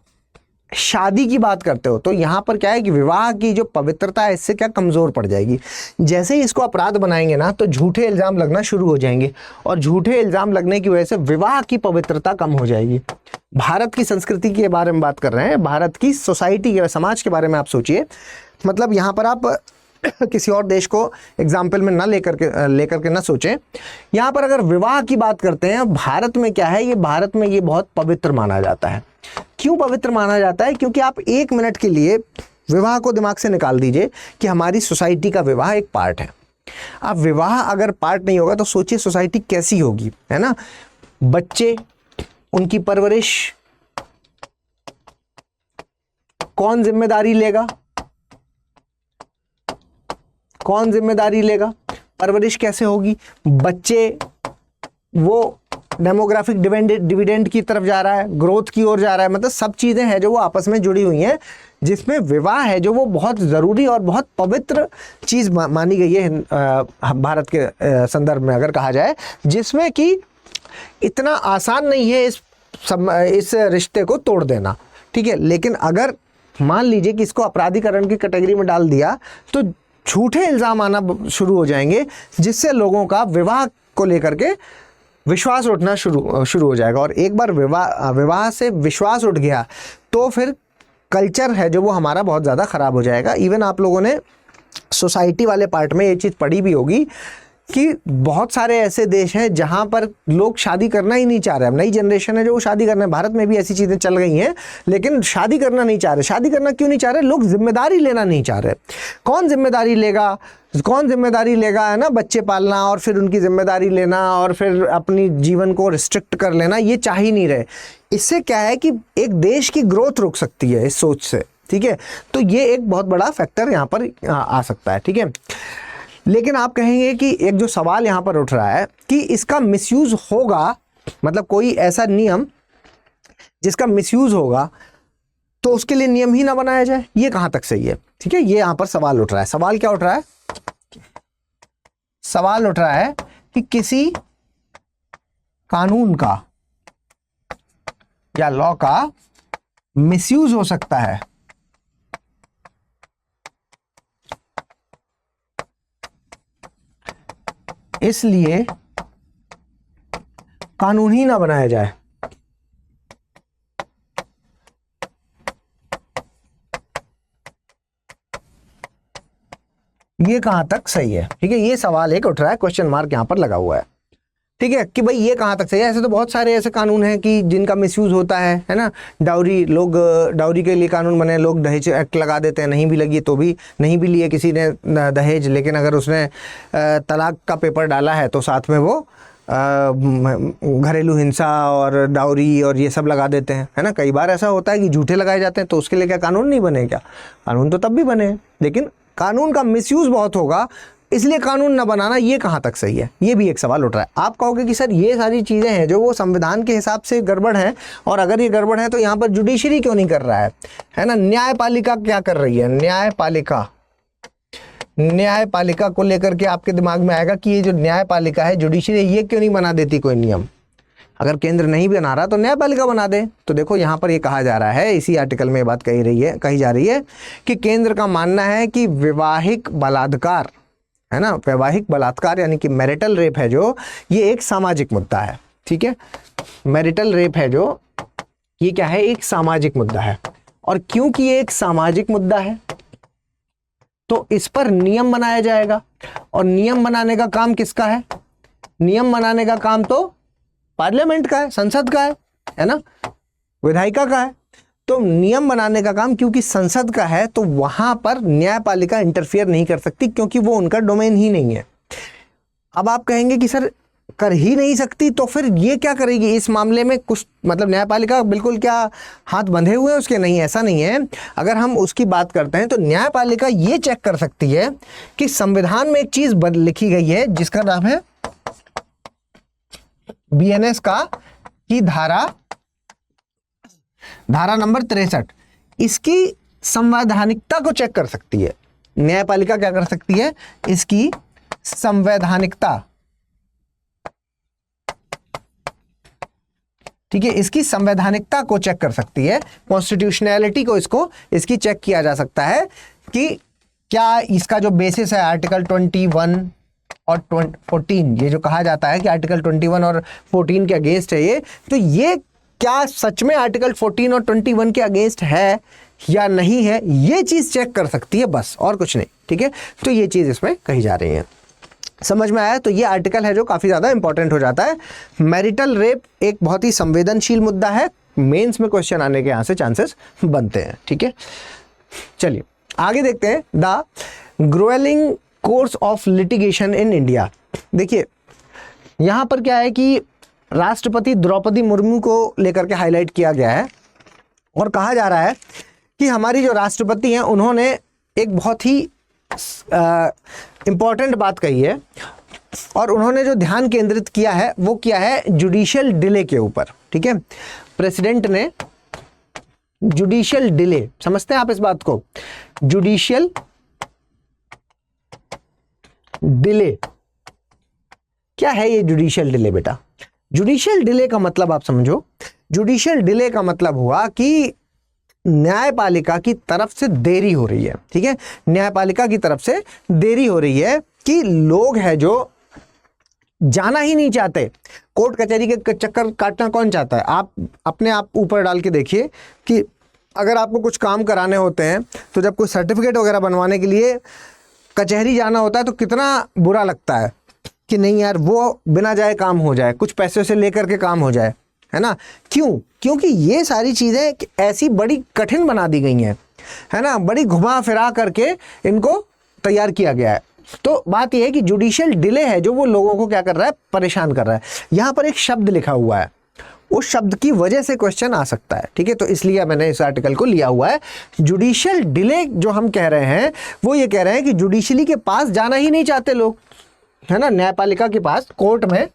शादी की बात करते हो तो यहां पर क्या है कि विवाह की जो पवित्रता है इससे क्या कमजोर पड़ जाएगी। जैसे ही इसको अपराध बनाएंगे ना तो झूठे इल्जाम लगना शुरू हो जाएंगे, और झूठे इल्जाम लगने की वजह से विवाह की पवित्रता कम हो जाएगी। भारत की संस्कृति के बारे में बात कर रहे हैं, भारत की सोसाइटी के, समाज के बारे में आप सोचिए। मतलब यहाँ पर आप किसी और देश को एग्जाम्पल में ना लेकर के ना सोचें। यहाँ पर अगर विवाह की बात करते हैं, भारत में क्या है, ये भारत में ये बहुत पवित्र माना जाता है। क्यों पवित्र माना जाता है? क्योंकि आप एक मिनट के लिए विवाह को दिमाग से निकाल दीजिए कि हमारी सोसाइटी का विवाह एक पार्ट है। अब विवाह अगर पार्ट नहीं होगा तो सोचिए सोसाइटी कैसी होगी, है ना। बच्चे, उनकी परवरिश कौन जिम्मेदारी लेगा? कौन जिम्मेदारी लेगा? परवरिश कैसे होगी? बच्चे वो डेमोग्राफिक डिविडेंड की तरफ जा रहा है, ग्रोथ की ओर जा रहा है, मतलब सब चीज़ें हैं जो वो आपस में जुड़ी हुई हैं, जिसमें विवाह है जो वो बहुत ज़रूरी और बहुत पवित्र चीज़ मानी गई है भारत के संदर्भ में अगर कहा जाए, जिसमें कि इतना आसान नहीं है इस रिश्ते को तोड़ देना, ठीक है। लेकिन अगर मान लीजिए कि इसको अपराधीकरण की कैटेगरी में डाल दिया तो झूठे इल्ज़ाम आना शुरू हो जाएंगे, जिससे लोगों का विवाह को लेकर के विश्वास उठना शुरू हो जाएगा। और एक बार विवाह से विश्वास उठ गया तो फिर कल्चर है जो वो हमारा बहुत ज़्यादा ख़राब हो जाएगा। इवन आप लोगों ने सोसाइटी वाले पार्ट में ये चीज़ पढ़ी भी होगी कि बहुत सारे ऐसे देश हैं जहां पर लोग शादी करना ही नहीं चाह रहे। अब नई जनरेशन है जो वो शादी करना है, भारत में भी ऐसी चीज़ें चल गई हैं, लेकिन शादी करना नहीं चाह रहे। शादी करना क्यों नहीं चाह रहे? लोग जिम्मेदारी लेना नहीं चाह रहे। कौन जिम्मेदारी लेगा? कौन जिम्मेदारी लेगा, है ना, बच्चे पालना और फिर उनकी जिम्मेदारी लेना और फिर अपनी जीवन को रिस्ट्रिक्ट कर लेना, ये चाह ही नहीं रहे। इससे क्या है कि एक देश की ग्रोथ रुक सकती है इस सोच से, ठीक है। तो ये एक बहुत बड़ा फैक्टर यहाँ पर आ सकता है, ठीक है। लेकिन आप कहेंगे कि एक जो सवाल यहाँ पर उठ रहा है कि इसका मिसयूज होगा, मतलब कोई ऐसा नियम जिसका मिसयूज होगा तो उसके लिए नियम ही ना बनाया जाए, ये कहाँ तक सही है, ठीक है। ये यहाँ पर सवाल उठ रहा है। सवाल क्या उठ रहा है? सवाल उठ रहा है कि किसी कानून का या लॉ का मिसयूज हो सकता है, इसलिए कानून ही ना बनाया जाए। ये कहां तक सही है, ठीक है। ये सवाल एक उठ रहा है, क्वेश्चन मार्क यहां पर लगा हुआ है, ठीक है, कि भाई ये कहां तक सही है। ऐसे तो बहुत सारे ऐसे कानून हैं कि जिनका मिसयूज होता है ना। डाउरी के लिए कानून बने, लोग दहेज एक्ट लगा देते हैं, नहीं भी लगी तो भी, नहीं भी लिए किसी ने दहेज, लेकिन अगर उसने तलाक का पेपर डाला है तो साथ में वो घरेलू हिंसा और डाउरी और ये सब लगा देते हैं, है ना। कई बार ऐसा होता है कि झूठे लगाए जाते हैं, तो उसके लिए क्या कानून नहीं बने? क्या कानून तो तब भी बने, लेकिन कानून का मिसयूज बहुत होगा इसलिए कानून ना बनाना, ये कहाँ तक सही है, ये भी एक सवाल उठ रहा है। आप कहोगे कि सर ये सारी चीज़ें हैं जो वो संविधान के हिसाब से गड़बड़ हैं, और अगर ये गड़बड़ है तो यहाँ पर जुडिशरी क्यों नहीं कर रहा है ना, न्यायपालिका क्या कर रही है, न्यायपालिका को लेकर के आपके दिमाग में आएगा कि ये जो न्यायपालिका है, जुडिशरी, ये क्यों नहीं बना देती कोई नियम। अगर केंद्र नहीं बना रहा तो न्यायपालिका बना दे। तो देखो यहाँ पर ये कहा जा रहा है, इसी आर्टिकल में ये बात कही जा रही है कि केंद्र का मानना है कि वैवाहिक बलात्कार है ना, वैवाहिक बलात्कार यानी कि मैरिटल रेप है जो, ये एक सामाजिक मुद्दा है। ठीक है, मैरिटल रेप है जो, ये क्या है, एक सामाजिक मुद्दा है। और क्योंकि ये एक सामाजिक मुद्दा है तो इस पर नियम बनाया जाएगा। और नियम बनाने का काम किसका है, नियम बनाने का काम तो पार्लियामेंट का है, संसद का है ना, विधायिका का है। तो नियम बनाने का काम क्योंकि संसद का है तो वहां पर न्यायपालिका इंटरफियर नहीं कर सकती, क्योंकि वो उनका डोमेन ही नहीं है। अब आप कहेंगे कि सर कर ही नहीं सकती तो फिर ये क्या करेगी इस मामले में, कुछ मतलब न्यायपालिका बिल्कुल क्या हाथ बंधे हुए हैं उसके, नहीं, ऐसा नहीं है। अगर हम उसकी बात करते हैं तो न्यायपालिका ये चेक कर सकती है कि संविधान में एक चीज लिखी गई है जिसका नाम है बीएनएस का की धारा नंबर 63, इसकी संवैधानिकता को चेक कर सकती है। न्यायपालिका क्या कर सकती है, इसकी संवैधानिकता, ठीक है, इसकी संवैधानिकता को चेक कर सकती है, कॉन्स्टिट्यूशनैलिटी को इसकी चेक किया जा सकता है कि क्या इसका जो बेसिस है आर्टिकल 21 और 14, ये जो कहा जाता है कि आर्टिकल 21 और 14 के अगेंस्ट है ये, तो ये क्या सच में आर्टिकल 14 और 21 के अगेंस्ट है या नहीं है, ये चीज चेक कर सकती है, बस और कुछ नहीं। ठीक है, तो ये चीज इसमें कही जा रही है। समझ में आया? तो ये आर्टिकल है जो काफी ज्यादा इंपॉर्टेंट हो जाता है। मैरिटल रेप एक बहुत ही संवेदनशील मुद्दा है, मेंस में क्वेश्चन आने के यहां से चांसेस बनते हैं। ठीक है, चलिए आगे देखते हैं। The growing course of litigation in India. देखिए यहां पर क्या है कि राष्ट्रपति द्रौपदी मुर्मू को लेकर के हाईलाइट किया गया है और कहा जा रहा है कि हमारी जो राष्ट्रपति हैं उन्होंने एक बहुत ही इंपॉर्टेंट बात कही है और उन्होंने जो ध्यान केंद्रित किया है वो क्या है, जुडिशियल डिले के ऊपर। ठीक है, प्रेसिडेंट ने जुडिशियल डिले, समझते हैं आप इस बात को, जुडिशियल डिले क्या है ये जुडिशियल डिले बेटा? जुडिशियल डिले का मतलब आप समझो, जुडिशियल डिले का मतलब हुआ कि न्यायपालिका की तरफ से देरी हो रही है। ठीक है, न्यायपालिका की तरफ से देरी हो रही है कि लोग हैं जो जाना ही नहीं चाहते, कोर्ट कचहरी के चक्कर काटना कौन चाहता है? आप अपने आप ऊपर डाल के देखिए कि अगर आपको कुछ काम कराने होते हैं तो जब कोई सर्टिफिकेट वगैरह बनवाने के लिए कचहरी जाना होता है तो कितना बुरा लगता है कि नहीं यार वो बिना जाए काम हो जाए, कुछ पैसे से लेकर के काम हो जाए, है ना। क्यों? क्योंकि ये सारी चीज़ें ऐसी बड़ी कठिन बना दी गई हैं, है ना, बड़ी घुमा फिरा करके इनको तैयार किया गया है। तो बात यह है कि जुडिशियल डिले है जो वो लोगों को क्या कर रहा है, परेशान कर रहा है। यहाँ पर एक शब्द लिखा हुआ है, उस शब्द की वजह से क्वेश्चन आ सकता है। ठीक है, तो इसलिए मैंने इस आर्टिकल को लिया हुआ है। जुडिशियल डिले जो हम कह रहे हैं वो ये कह रहे हैं कि जुडिशरी के पास जाना ही नहीं चाहते लोग, है ना, न्यायपालिका के पास, कोर्ट में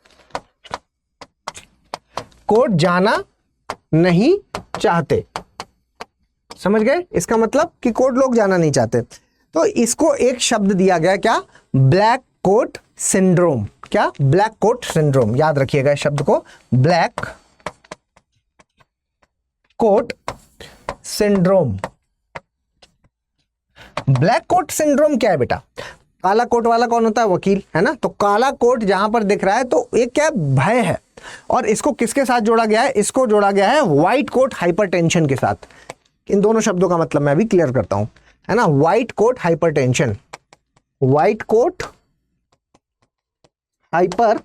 कोर्ट जाना नहीं चाहते। समझ गए? इसका मतलब कि कोर्ट लोग जाना नहीं चाहते। तो इसको एक शब्द दिया गया, क्या? Black coat syndrome. क्या? Black coat syndrome. याद रखिएगा इस शब्द को, black coat syndrome. Black coat syndrome क्या है बेटा? काला कोट वाला कौन होता है? वकील, है ना। तो काला कोट जहां पर दिख रहा है तो एक क्या भय है, और इसको किसके साथ जोड़ा गया है? इसको जोड़ा गया है व्हाइट कोट हाइपरटेंशन के साथ। इन दोनों शब्दों का मतलब मैं अभी क्लियर करता हूं, है ना। White coat hypertension, white coat hyper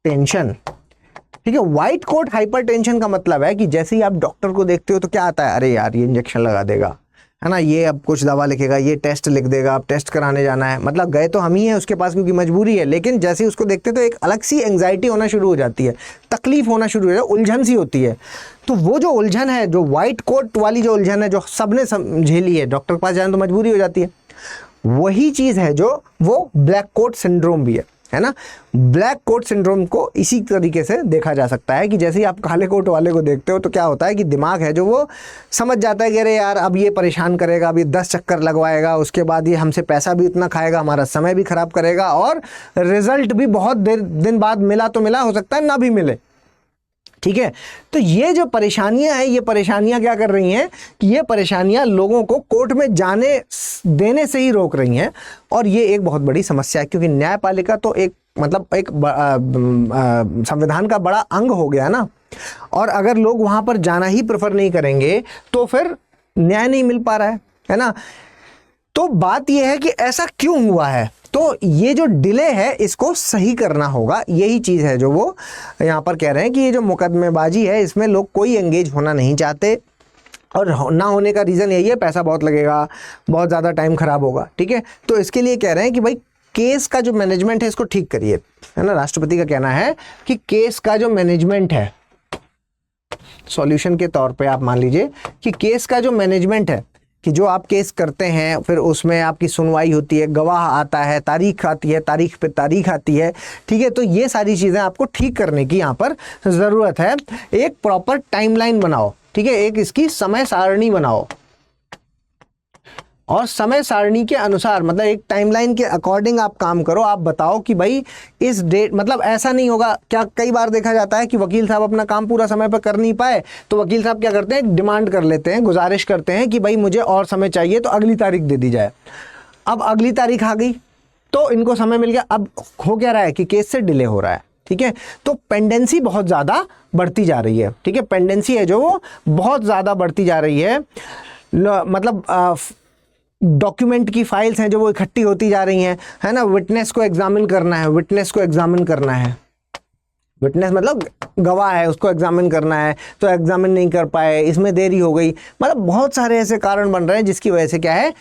tension. ठीक है, व्हाइट कोट हाइपरटेंशन का मतलब है कि जैसे ही आप डॉक्टर को देखते हो तो क्या आता है, अरे यार ये इंजेक्शन लगा देगा, है ना, ये अब कुछ दवा लिखेगा, ये टेस्ट लिख देगा, अब टेस्ट कराने जाना है। मतलब गए तो हम ही हैं उसके पास क्योंकि मजबूरी है, लेकिन जैसे ही उसको देखते तो एक अलग सी एंग्जाइटी होना शुरू हो जाती है, तकलीफ होना शुरू हो जाती है, उलझन सी होती है। तो वो जो उलझन है, जो व्हाइट कोट वाली जो उलझन है, जो सबने झेली है, डॉक्टर के पास जाना तो मजबूरी हो जाती है, वही चीज है जो वो ब्लैक कोट सिंड्रोम भी है ना। ब्लैक कोट सिंड्रोम को इसी तरीके से देखा जा सकता है कि जैसे ही आप काले कोट वाले को देखते हो तो क्या होता है कि दिमाग है जो वो समझ जाता है कि अरे यार अब ये परेशान करेगा, अब ये 10 चक्कर लगवाएगा, उसके बाद ये हमसे पैसा भी उतना खाएगा, हमारा समय भी खराब करेगा और रिजल्ट भी बहुत दिन बाद मिला तो मिला, हो सकता है ना भी मिले। ठीक है, तो ये जो परेशानियां हैं, ये परेशानियां क्या कर रही हैं कि ये परेशानियां लोगों को कोर्ट में जाने देने से ही रोक रही हैं और ये एक बहुत बड़ी समस्या है, क्योंकि न्यायपालिका तो एक मतलब एक संविधान का बड़ा अंग हो गया ना, और अगर लोग वहां पर जाना ही प्रेफर नहीं करेंगे तो फिर न्याय नहीं मिल पा रहा है ना। तो बात यह है कि ऐसा क्यों हुआ है, तो ये जो डिले है इसको सही करना होगा। यही चीज़ है जो वो यहाँ पर कह रहे हैं कि ये जो मुकदमेबाजी है इसमें लोग कोई एंगेज होना नहीं चाहते, और ना होने का रीज़न यही है पैसा बहुत लगेगा, बहुत ज़्यादा टाइम खराब होगा। ठीक है, तो इसके लिए कह रहे हैं कि भाई केस का जो मैनेजमेंट है इसको ठीक करिए, है ना। राष्ट्रपति का कहना है कि केस का जो मैनेजमेंट है, सॉल्यूशन के तौर पे आप मान लीजिए कि केस का जो मैनेजमेंट है कि जो आप केस करते हैं फिर उसमें आपकी सुनवाई होती है, गवाह आता है, तारीख आती है, तारीख पे तारीख आती है। ठीक है, तो ये सारी चीज़ें आपको ठीक करने की यहाँ पर ज़रूरत है। एक प्रॉपर टाइमलाइन बनाओ, ठीक है, एक इसकी समय सारणी बनाओ और समय सारणी के अनुसार मतलब एक टाइमलाइन के अकॉर्डिंग आप काम करो। आप बताओ कि भाई इस डेट, मतलब ऐसा नहीं होगा क्या, कई बार देखा जाता है कि वकील साहब अपना काम पूरा समय पर कर नहीं पाए तो वकील साहब क्या करते हैं, डिमांड कर लेते हैं, गुजारिश करते हैं कि भाई मुझे और समय चाहिए तो अगली तारीख दे दी जाए। अब अगली तारीख आ गई तो इनको समय मिल गया, अब हो क्या रहा है कि केस से डिले हो रहा है। ठीक है, तो पेंडेंसी बहुत ज़्यादा बढ़ती जा रही है। ठीक है, पेंडेंसी है जो वो बहुत ज़्यादा बढ़ती जा रही है, मतलब डॉक्यूमेंट की फाइल्स हैं जो वो इकट्ठी होती जा रही हैं, है ना। विटनेस को एग्जामिन करना है, विटनेस को एग्जामिन करना है, विटनेस मतलब गवाह है उसको एग्जामिन करना है तो एग्जामिन नहीं कर पाए, इसमें देरी हो गई। मतलब बहुत सारे ऐसे कारण बन रहे हैं जिसकी वजह से क्या है,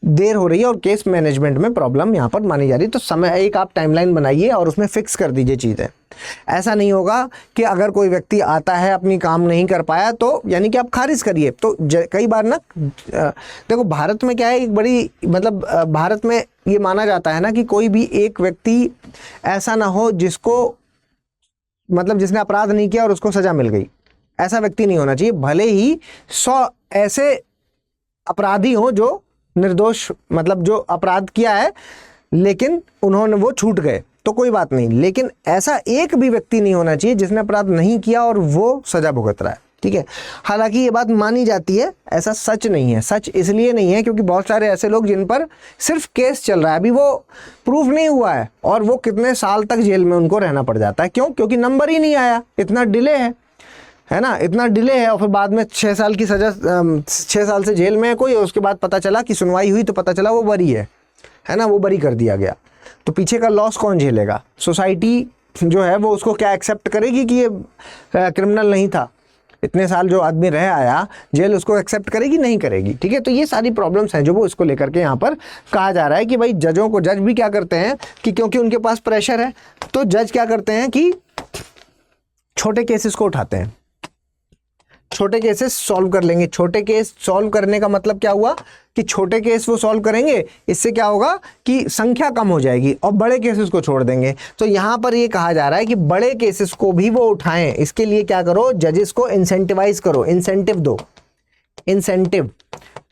देर हो रही है और केस मैनेजमेंट में प्रॉब्लम यहाँ पर मानी जा रही है। तो समय एक आप टाइमलाइन बनाइए और उसमें फिक्स कर दीजिए चीज़ें। ऐसा नहीं होगा कि अगर कोई व्यक्ति आता है अपनी काम नहीं कर पाया तो यानी कि आप खारिज करिए। तो कई बार ना देखो भारत में क्या है, एक बड़ी मतलब भारत में ये माना जाता है ना कि कोई भी एक व्यक्ति ऐसा ना हो जिसको मतलब जिसने अपराध नहीं किया और उसको सजा मिल गई, ऐसा व्यक्ति नहीं होना चाहिए। भले ही 100 ऐसे अपराधी हों जो निर्दोष मतलब जो अपराध किया है लेकिन उन्होंने वो छूट गए तो कोई बात नहीं, लेकिन ऐसा एक भी व्यक्ति नहीं होना चाहिए जिसने अपराध नहीं किया और वो सजा भुगत रहा है। ठीक है, हालांकि ये बात मानी जाती है, ऐसा सच नहीं है। सच इसलिए नहीं है क्योंकि बहुत सारे ऐसे लोग जिन पर सिर्फ केस चल रहा है, अभी वो प्रूफ नहीं हुआ है और वो कितने साल तक जेल में उनको रहना पड़ जाता है। क्यों? क्योंकि नंबर ही नहीं आया, इतना डिले है ना, इतना डिले है। और फिर बाद में 6 साल की सजा, 6 साल से जेल में है कोई, उसके बाद पता चला कि सुनवाई हुई तो पता चला वो बरी है ना, वो बरी कर दिया गया। तो पीछे का लॉस कौन झेलेगा? सोसाइटी जो है वो उसको क्या एक्सेप्ट करेगी कि ये क्रिमिनल नहीं था? इतने साल जो आदमी रह आया जेल, उसको एक्सेप्ट करेगी? नहीं करेगी। ठीक है, तो ये सारी प्रॉब्लम्स हैं जो वो इसको लेकर के यहाँ पर कहा जा रहा है कि भाई जजों को, जज भी क्या करते हैं कि क्योंकि उनके पास प्रेशर है तो जज क्या करते हैं कि छोटे केसेस को उठाते हैं, छोटे केसेस सॉल्व कर लेंगे। छोटे केस सॉल्व करने का मतलब क्या हुआ कि छोटे केस वो सॉल्व करेंगे, इससे क्या होगा कि संख्या कम हो जाएगी और बड़े केसेस को छोड़ देंगे। तो यहाँ पर ये कहा जा रहा है कि बड़े केसेस को भी वो उठाएं। इसके लिए क्या करो, जजेस को इंसेंटिवाइज करो, इंसेंटिव दो, इंसेंटिव।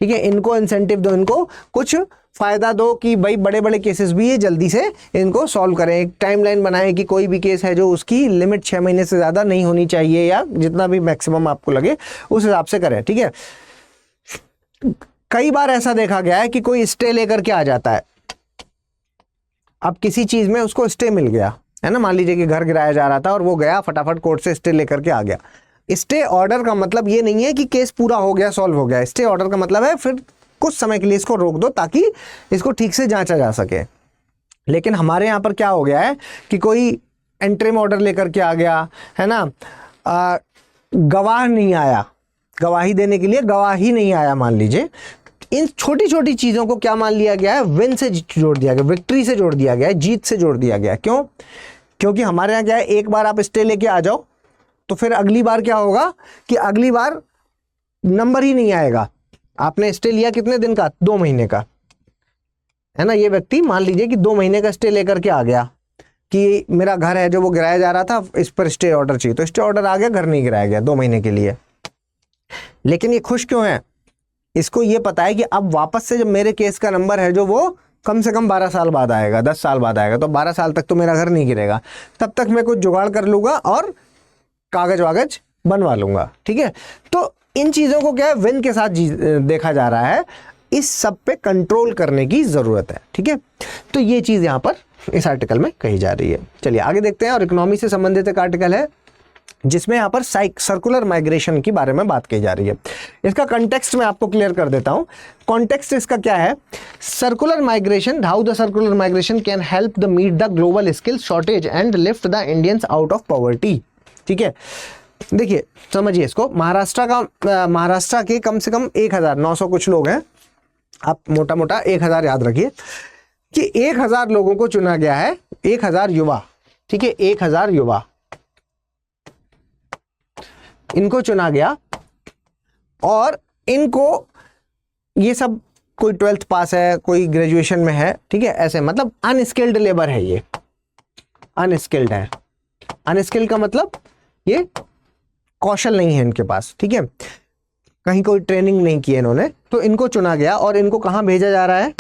ठीक है, इनको इंसेंटिव दो, इनको कुछ फायदा दो कि भाई बड़े बड़े केसेस भी ये जल्दी से इनको सॉल्व करें। एक टाइमलाइन बनाएं कि कोई भी केस है जो उसकी लिमिट 6 महीने से ज़्यादा नहीं होनी चाहिए या जितना भी मैक्सिमम आपको लगे उस हिसाब से करें। ठीक है, कई बार ऐसा देखा गया है कि कोई स्टे लेकर के आ जाता है, अब किसी चीज़ में उसको स्टे मिल गया है ना, मान लीजिए कि घर गिराया जा रहा था और वो गया फटाफट कोर्ट से स्टे लेकर के आ गया। स्टे ऑर्डर का मतलब ये नहीं है कि केस पूरा हो गया, सॉल्व हो गया। स्टे ऑर्डर का मतलब है फिर कुछ समय के लिए इसको रोक दो ताकि इसको ठीक से जांचा जा सके। लेकिन हमारे यहाँ पर क्या हो गया है कि कोई एंट्रीम ऑर्डर लेकर के आ गया है ना, गवाह नहीं आया, गवाही देने के लिए गवाह ही नहीं आया मान लीजिए। इन छोटी छोटी चीज़ों को क्या मान लिया गया है, विन से जोड़ दिया गया, विक्ट्री से जोड़ दिया गया है, जीत से जोड़ दिया गया है। क्यों? क्योंकि हमारे यहाँ क्या है, एक बार आप स्टे लेके आ जाओ तो फिर अगली बार क्या होगा कि अगली बार नंबर ही नहीं आएगा। आपने स्टे लिया कितने दिन का? 2 महीने का। है ना, ये व्यक्ति मान लीजिए कि 2 महीने का स्टे लेकर के आ गया कि मेरा घर है जो वो गिराया जा रहा था, इस पर स्टे ऑर्डर चाहिए, तो स्टे ऑर्डर आ गया, घर नहीं गिराया गया 2 महीने के लिए। लेकिन ये खुश क्यों है? इसको ये पता है कि अब वापस से जब मेरे केस का नंबर है जो वो कम से कम 12 साल बाद आएगा, 10 साल बाद आएगा, तो 12 साल तक तो मेरा घर नहीं गिरेगा, तब तक मैं कुछ जुगाड़ कर लूँगा और कागज वागज बनवा लूँगा। ठीक है, तो इन चीज़ों को क्या है, विन के साथ देखा जा रहा है, इस सब पे कंट्रोल करने की ज़रूरत है। ठीक है, तो ये चीज़ यहाँ पर इस आर्टिकल में कही जा रही है। चलिए आगे देखते हैं। और इकोनॉमी से संबंधित एक आर्टिकल है जिसमें यहाँ पर सर्कुलर माइग्रेशन की बारे में बात की जा रही है। इसका कंटेक्स्ट मैं आपको क्लियर कर देता हूँ। कॉन्टेक्स्ट इसका क्या है? Circular migration, how the circular migration can help the meet the global skill shortage and lift the Indians out of poverty. ठीक है, देखिए समझिए इसको। महाराष्ट्र के कम से कम 1900 कुछ लोग हैं, आप मोटा मोटा 1000 याद रखिए कि 1000 लोगों को चुना गया है, 1000 युवा। ठीक है, 1000 युवा इनको चुना गया और इनको, ये सब कोई 12th पास है, कोई ग्रेजुएशन में है। ठीक है, ऐसे मतलब अनस्किल्ड लेबर है, ये अनस्किल्ड है। अनस्किल्ड का मतलब ये कौशल नहीं है इनके पास। ठीक है, कहीं कोई ट्रेनिंग नहीं की है इन्होंने, तो इनको चुना गया और इनको कहाँ भेजा जा रहा है?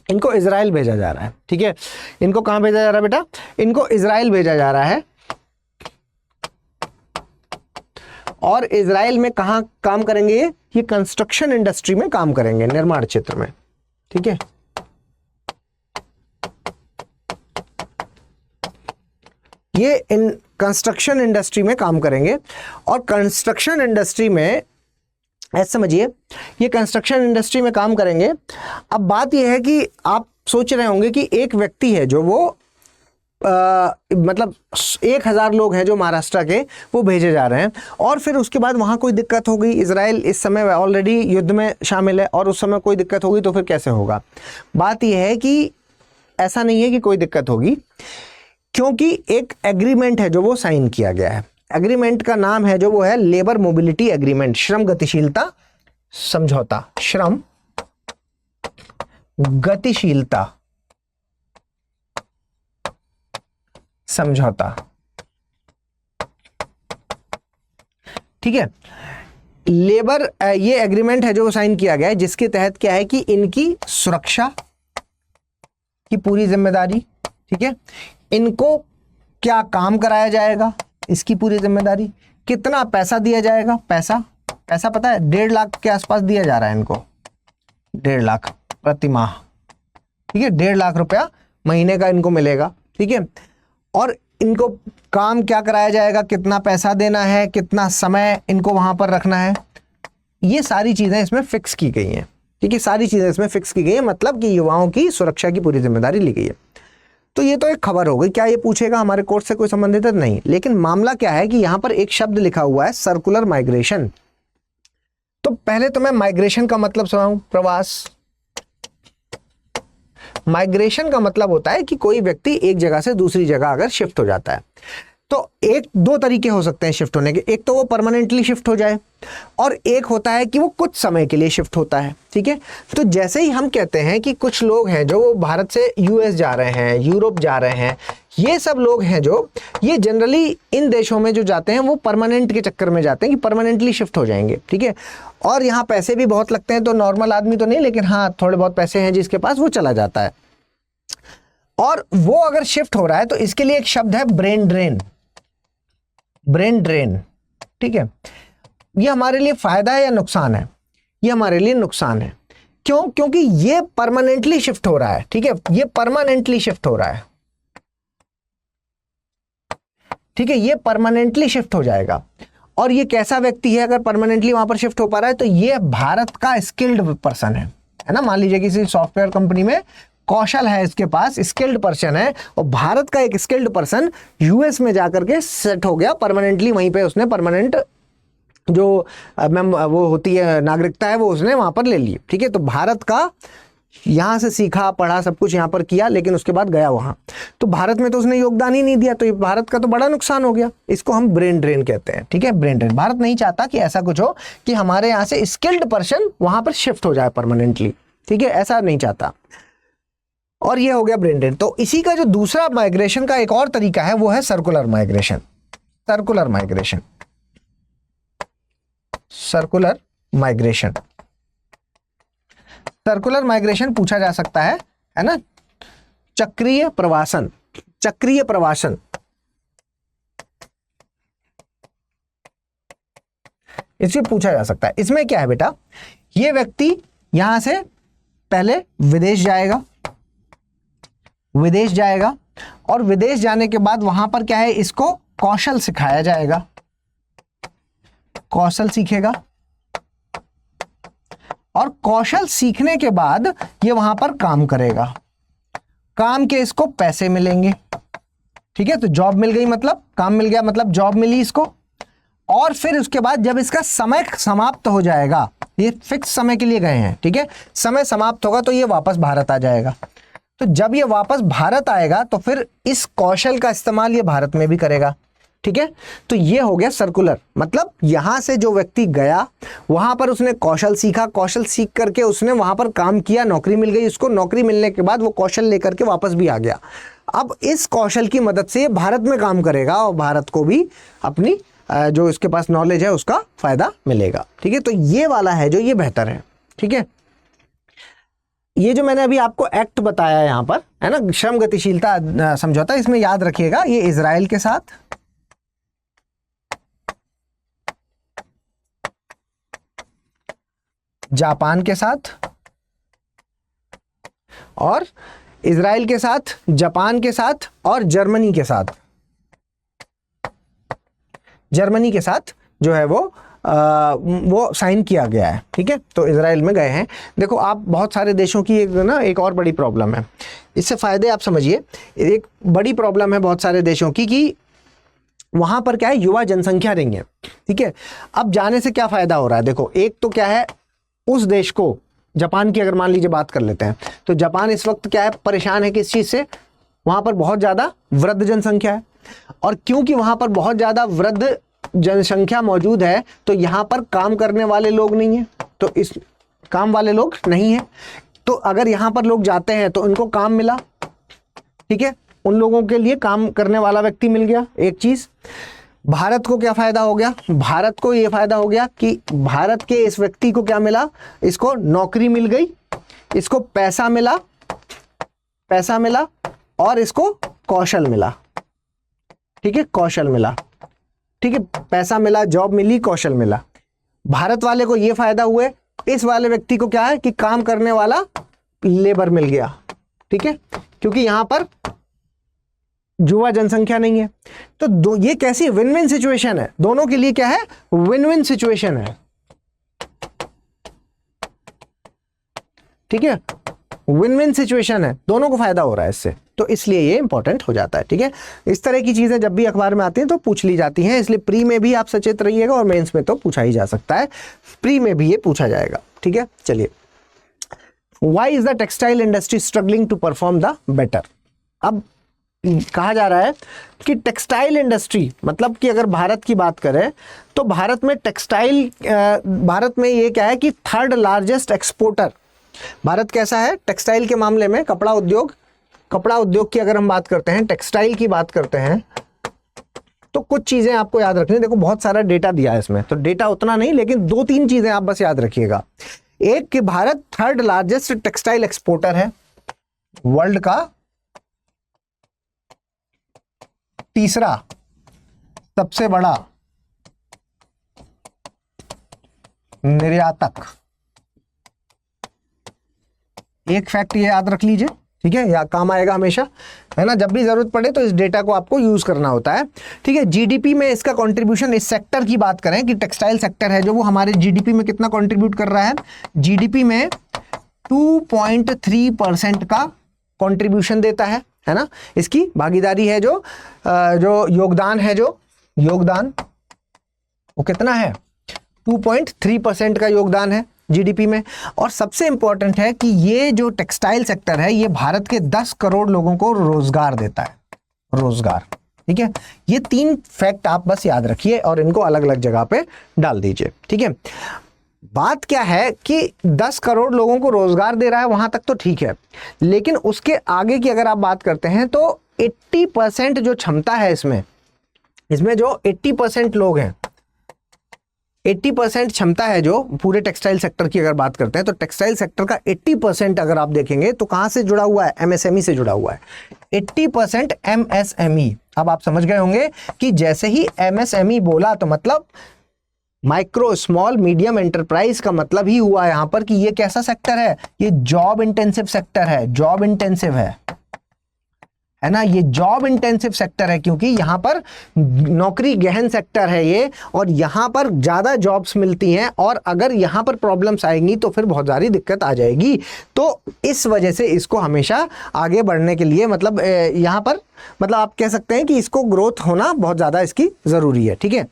इनको इजराइल भेजा जा रहा है। ठीक है, इनको कहाँ भेजा जा रहा है बेटा? इनको इजराइल भेजा जा रहा है। और इजराइल में कहाँ काम करेंगे? ये कंस्ट्रक्शन इंडस्ट्री में काम करेंगे, निर्माण क्षेत्र में। ठीक है, ये इन कंस्ट्रक्शन इंडस्ट्री में काम करेंगे। और कंस्ट्रक्शन इंडस्ट्री में ऐसे समझिए, ये कंस्ट्रक्शन इंडस्ट्री में काम करेंगे। अब बात यह है कि आप सोच रहे होंगे कि एक व्यक्ति है जो वो मतलब 1000 लोग हैं जो महाराष्ट्र के, वो भेजे जा रहे हैं, और फिर उसके बाद वहाँ कोई दिक्कत हो गई। इजराइल इस समय ऑलरेडी युद्ध में शामिल है और उस समय कोई दिक्कत होगी तो फिर कैसे होगा? बात यह है कि ऐसा नहीं है कि कोई दिक्कत होगी, क्योंकि एक एग्रीमेंट है जो वो साइन किया गया है। एग्रीमेंट का नाम है जो वो है लेबर मोबिलिटी एग्रीमेंट, श्रम गतिशीलता समझौता। श्रम गतिशीलता समझौता। ठीक है, लेबर ये एग्रीमेंट है जो साइन किया गया है, जिसके तहत क्या है कि इनकी सुरक्षा की पूरी जिम्मेदारी। ठीक है, इनको क्या काम कराया जाएगा इसकी पूरी जिम्मेदारी, कितना पैसा दिया जाएगा, पैसा पता है 1.5 लाख के आसपास दिया जा रहा है इनको, 1.5 लाख प्रति माह। ठीक है, 1.5 लाख रुपया महीने का इनको मिलेगा। ठीक है, और इनको काम क्या कराया जाएगा, कितना पैसा देना है, कितना समय इनको वहां पर रखना है, ये सारी चीजें इसमें फिक्स की गई हैं। ठीक है, सारी चीजें इसमें फिक्स की गई है, मतलब कि युवाओं की सुरक्षा की पूरी जिम्मेदारी ली गई है। तो ये तो एक खबर हो गई। क्या ये पूछेगा हमारे कोर्स से कोई संबंधित है? नहीं। लेकिन मामला क्या है कि यहां पर एक शब्द लिखा हुआ है सर्कुलर माइग्रेशन। तो पहले तो मैं माइग्रेशन का मतलब सुनाऊं, प्रवास। माइग्रेशन का मतलब होता है कि कोई व्यक्ति एक जगह से दूसरी जगह अगर शिफ्ट हो जाता है, तो एक दो तरीके हो सकते हैं शिफ्ट होने के। एक तो वो परमानेंटली शिफ्ट हो जाए, और एक होता है कि वो कुछ समय के लिए शिफ्ट होता है। ठीक है, तो जैसे ही हम कहते हैं कि कुछ लोग हैं जो भारत से यूएस जा रहे हैं, यूरोप जा रहे हैं, ये सब लोग हैं जो ये जनरली इन देशों में जो जाते हैं वो परमानेंट के चक्कर में जाते हैं कि परमानेंटली शिफ्ट हो जाएंगे। ठीक है, और यहाँ पैसे भी बहुत लगते हैं, तो नॉर्मल आदमी तो नहीं, लेकिन हाँ थोड़े बहुत पैसे हैं जिसके पास, वो चला जाता है। और वो अगर शिफ्ट हो रहा है तो इसके लिए एक शब्द है ब्रेन ड्रेन। Brain drain. ठीक है, ये हमारे लिए फायदा है या नुकसान है? ये हमारे लिए नुकसान है। क्यों? क्योंकि ये परमानेंटली शिफ्ट हो रहा है। ठीक है, ये परमानेंटली शिफ्ट हो रहा है। ठीक है, ये परमानेंटली शिफ्ट हो जाएगा। और ये कैसा व्यक्ति है अगर परमानेंटली वहां पर शिफ्ट हो पा रहा है? तो ये भारत का स्किल्ड पर्सन है ना। मान लीजिए किसी सॉफ्टवेयर कंपनी में कौशल है इसके पास, स्किल्ड पर्सन है, और भारत का एक स्किल्ड पर्सन यूएस में जाकर के सेट हो गया परमानेंटली, वहीं पे उसने परमानेंट जो वो होती है नागरिकता है वो उसने वहां पर ले ली। ठीक है, तो भारत का यहां से सीखा पढ़ा सब कुछ यहां पर किया, लेकिन उसके बाद गया वहां, तो भारत में तो उसने योगदान ही नहीं दिया, तो ये भारत का तो बड़ा नुकसान हो गया। इसको हम ब्रेन ड्रेन कहते हैं। ठीक है, ब्रेन ड्रेन। भारत नहीं चाहता कि ऐसा कुछ हो कि हमारे यहाँ से स्किल्ड पर्सन वहां पर शिफ्ट हो जाए परमानेंटली। ठीक है, ऐसा नहीं चाहता। और ये हो गया ब्रेन ड्रेन। तो इसी का जो दूसरा माइग्रेशन का एक और तरीका है वो है circular migration. Circular migration, circular migration, circular migration पूछा जा सकता है ना। चक्रीय प्रवासन, चक्रीय प्रवासन, इससे पूछा जा सकता है। इसमें क्या है बेटा, ये व्यक्ति यहां से पहले विदेश जाएगा, विदेश जाएगा और विदेश जाने के बाद वहां पर क्या है, इसको कौशल सिखाया जाएगा, कौशल सीखेगा और कौशल सीखने के बाद ये वहां पर काम करेगा, काम के इसको पैसे मिलेंगे। ठीक है, तो जॉब मिल गई मतलब काम मिल गया, मतलब जॉब मिली इसको। और फिर उसके बाद जब इसका समय समाप्त हो जाएगा, ये फिक्स समय के लिए गए हैं, ठीक है, समय समाप्त होगा तो ये वापस भारत आ जाएगा। तो जब ये वापस भारत आएगा तो फिर इस कौशल का इस्तेमाल ये भारत में भी करेगा। ठीक है, तो ये हो गया सर्कुलर, मतलब यहां से जो व्यक्ति गया वहां पर उसने कौशल सीखा, कौशल सीख करके उसने वहां पर काम किया, नौकरी मिल गई उसको, नौकरी मिलने के बाद वो कौशल लेकर के वापस भी आ गया। अब इस कौशल की मदद से भारत में काम करेगा और भारत को भी अपनी जो इसके पास नॉलेज है उसका फायदा मिलेगा। ठीक है, तो ये वाला है जो ये बेहतर है। ठीक है, ये जो मैंने अभी आपको एक्ट बताया यहां पर है ना, श्रम गतिशीलता समझौता, इसमें याद रखिएगा ये इजराइल के साथ, जापान के साथ और इजराइल के साथ, जापान के साथ और जर्मनी के साथ, जर्मनी के साथ जो है वो साइन किया गया है। ठीक है, तो इजराइल में गए हैं। देखो आप, बहुत सारे देशों की एक और बड़ी प्रॉब्लम है, इससे फायदे आप समझिए। एक बड़ी प्रॉब्लम है बहुत सारे देशों की कि वहां पर क्या है, युवा जनसंख्या नहीं है। ठीक है, अब जाने से क्या फायदा हो रहा है, देखो एक तो क्या है, उस देश को, जापान की अगर मान लीजिए बात कर लेते हैं, तो जापान इस वक्त क्या है, परेशान है किस चीज से, वहां पर बहुत ज्यादा वृद्ध जनसंख्या है। और क्योंकि वहां पर बहुत ज्यादा वृद्ध जनसंख्या मौजूद है तो यहां पर काम करने वाले लोग नहीं है, तो इस काम वाले लोग नहीं है, तो अगर यहां पर लोग जाते हैं तो उनको काम मिला। ठीक है, उन लोगों के लिए काम करने वाला व्यक्ति मिल गया। एक चीज, भारत को क्या फायदा हो गया, भारत को यह फायदा हो गया कि भारत के इस व्यक्ति को क्या मिला, इसको नौकरी मिल गई, इसको पैसा मिला, पैसा मिला और इसको कौशल मिला। ठीक है, कौशल मिला। ठीक है, पैसा मिला, जॉब मिली, कौशल मिला। भारत वाले को यह फायदा हुए, इस वाले व्यक्ति को क्या है कि काम करने वाला लेबर मिल गया। ठीक है, क्योंकि यहां पर युवा जनसंख्या नहीं है। तो ये कैसी विन विन सिचुएशन है, दोनों के लिए क्या है, विन विन सिचुएशन है। ठीक है, विन विन सिचुएशन है, दोनों को फायदा हो रहा है इससे, तो इसलिए ये इंपॉर्टेंट हो जाता है। ठीक है, इस तरह की चीजें जब भी अखबार में आती हैं तो पूछ ली जाती हैं, इसलिए प्री में भी आप सचेत रहिएगा और मेंस में तो पूछा ही जा सकता है, प्री में भी ये पूछा जाएगा। ठीक है, चलिए, why is the textile industry struggling to perform the better. अब कहा जा रहा है कि टेक्सटाइल इंडस्ट्री, मतलब कि अगर भारत की बात करें तो भारत में टेक्सटाइल, भारत में ये क्या है कि थर्ड लार्जेस्ट एक्सपोर्टर भारत कैसा है टेक्सटाइल के मामले में। कपड़ा उद्योग, कपड़ा उद्योग की अगर हम बात करते हैं, टेक्सटाइल की बात करते हैं, तो कुछ चीजें आपको याद रखनी। देखो बहुत सारा डेटा दिया है इसमें, तो डेटा उतना नहीं, लेकिन 2-3 चीजें आप बस याद रखिएगा। एक कि Bharat third largest textile exporter है वर्ल्ड का, तीसरा सबसे बड़ा निर्यातक। एक फैक्ट ये याद रख लीजिए, ठीक है, या काम आएगा हमेशा, है ना, जब भी जरूरत पड़े तो इस डेटा को आपको यूज करना होता है। ठीक है, जीडीपी में इसका कंट्रीब्यूशन, इस सेक्टर की बात करें कि टेक्सटाइल सेक्टर है जो वो हमारे जीडीपी में कितना कंट्रीब्यूट कर रहा है, जीडीपी में 2.3% का कंट्रीब्यूशन देता है ना, इसकी भागीदारी है, जो योगदान है, जो योगदान वो कितना है, 2.3% का योगदान है जीडीपी में। और सबसे इंपॉर्टेंट है कि ये जो टेक्सटाइल सेक्टर है ये भारत के 10 करोड़ लोगों को रोजगार देता है, रोजगार। ठीक है, ये 3 फैक्ट आप बस याद रखिए और इनको अलग अलग जगह पे डाल दीजिए। ठीक है, बात क्या है कि 10 करोड़ लोगों को रोजगार दे रहा है, वहां तक तो ठीक है, लेकिन उसके आगे की अगर आप बात करते हैं तो 80% जो क्षमता है इसमें जो 80% लोग हैं, 80% क्षमता है जो पूरे टेक्सटाइल सेक्टर की अगर बात करते हैं तो टेक्सटाइल सेक्टर का 80% अगर आप देखेंगे तो कहां से जुड़ा हुआ है, एमएसएमई से जुड़ा हुआ है। 80% एमएसएमई। अब आप समझ गए होंगे कि जैसे ही एमएसएमई बोला तो मतलब माइक्रो स्मॉल मीडियम एंटरप्राइज का मतलब ही हुआ यहां पर कि ये कैसा सेक्टर है, ये जॉब इंटेंसिव सेक्टर है, जॉब इंटेंसिव है ना, ये जॉब इंटेंसिव सेक्टर है क्योंकि यहां पर नौकरी गहन सेक्टर है ये, और यहां पर ज्यादा जॉब्स मिलती हैं, और अगर यहां पर प्रॉब्लम्स आएंगी तो फिर बहुत सारी दिक्कत आ जाएगी। तो इस वजह से इसको हमेशा आगे बढ़ने के लिए मतलब यहां पर मतलब आप कह सकते हैं कि इसको ग्रोथ होना बहुत ज्यादा इसकी जरूरी है। ठीक है,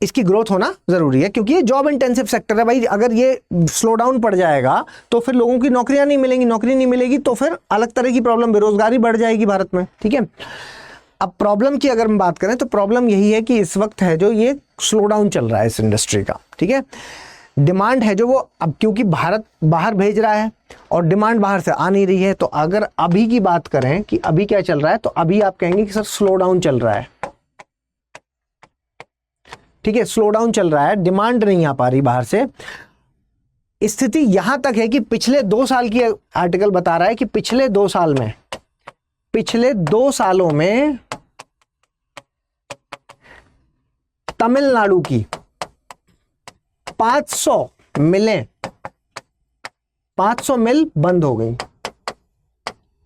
इसकी ग्रोथ होना जरूरी है क्योंकि ये जॉब इंटेंसिव सेक्टर है भाई। अगर ये स्लो डाउन पड़ जाएगा तो फिर लोगों की नौकरियां नहीं मिलेंगी, नौकरी नहीं मिलेगी तो फिर अलग तरह की प्रॉब्लम, बेरोजगारी बढ़ जाएगी भारत में। ठीक है, अब प्रॉब्लम की अगर हम बात करें तो प्रॉब्लम यही है कि इस वक्त है जो ये स्लो डाउन चल रहा है इस इंडस्ट्री का। ठीक है, डिमांड है जो वो अब क्योंकि भारत बाहर भेज रहा है और डिमांड बाहर से आ नहीं रही है, तो अगर अभी की बात करें कि अभी क्या चल रहा है तो अभी आप कहेंगे कि सर स्लो डाउन चल रहा है। ठीक है, स्लो डाउन चल रहा है, डिमांड नहीं आ पा रही बाहर से। स्थिति यहां तक है कि पिछले 2 साल की आर्टिकल बता रहा है कि पिछले 2 सालों में तमिलनाडु की 500 मिलें, 500 मिल बंद हो गई।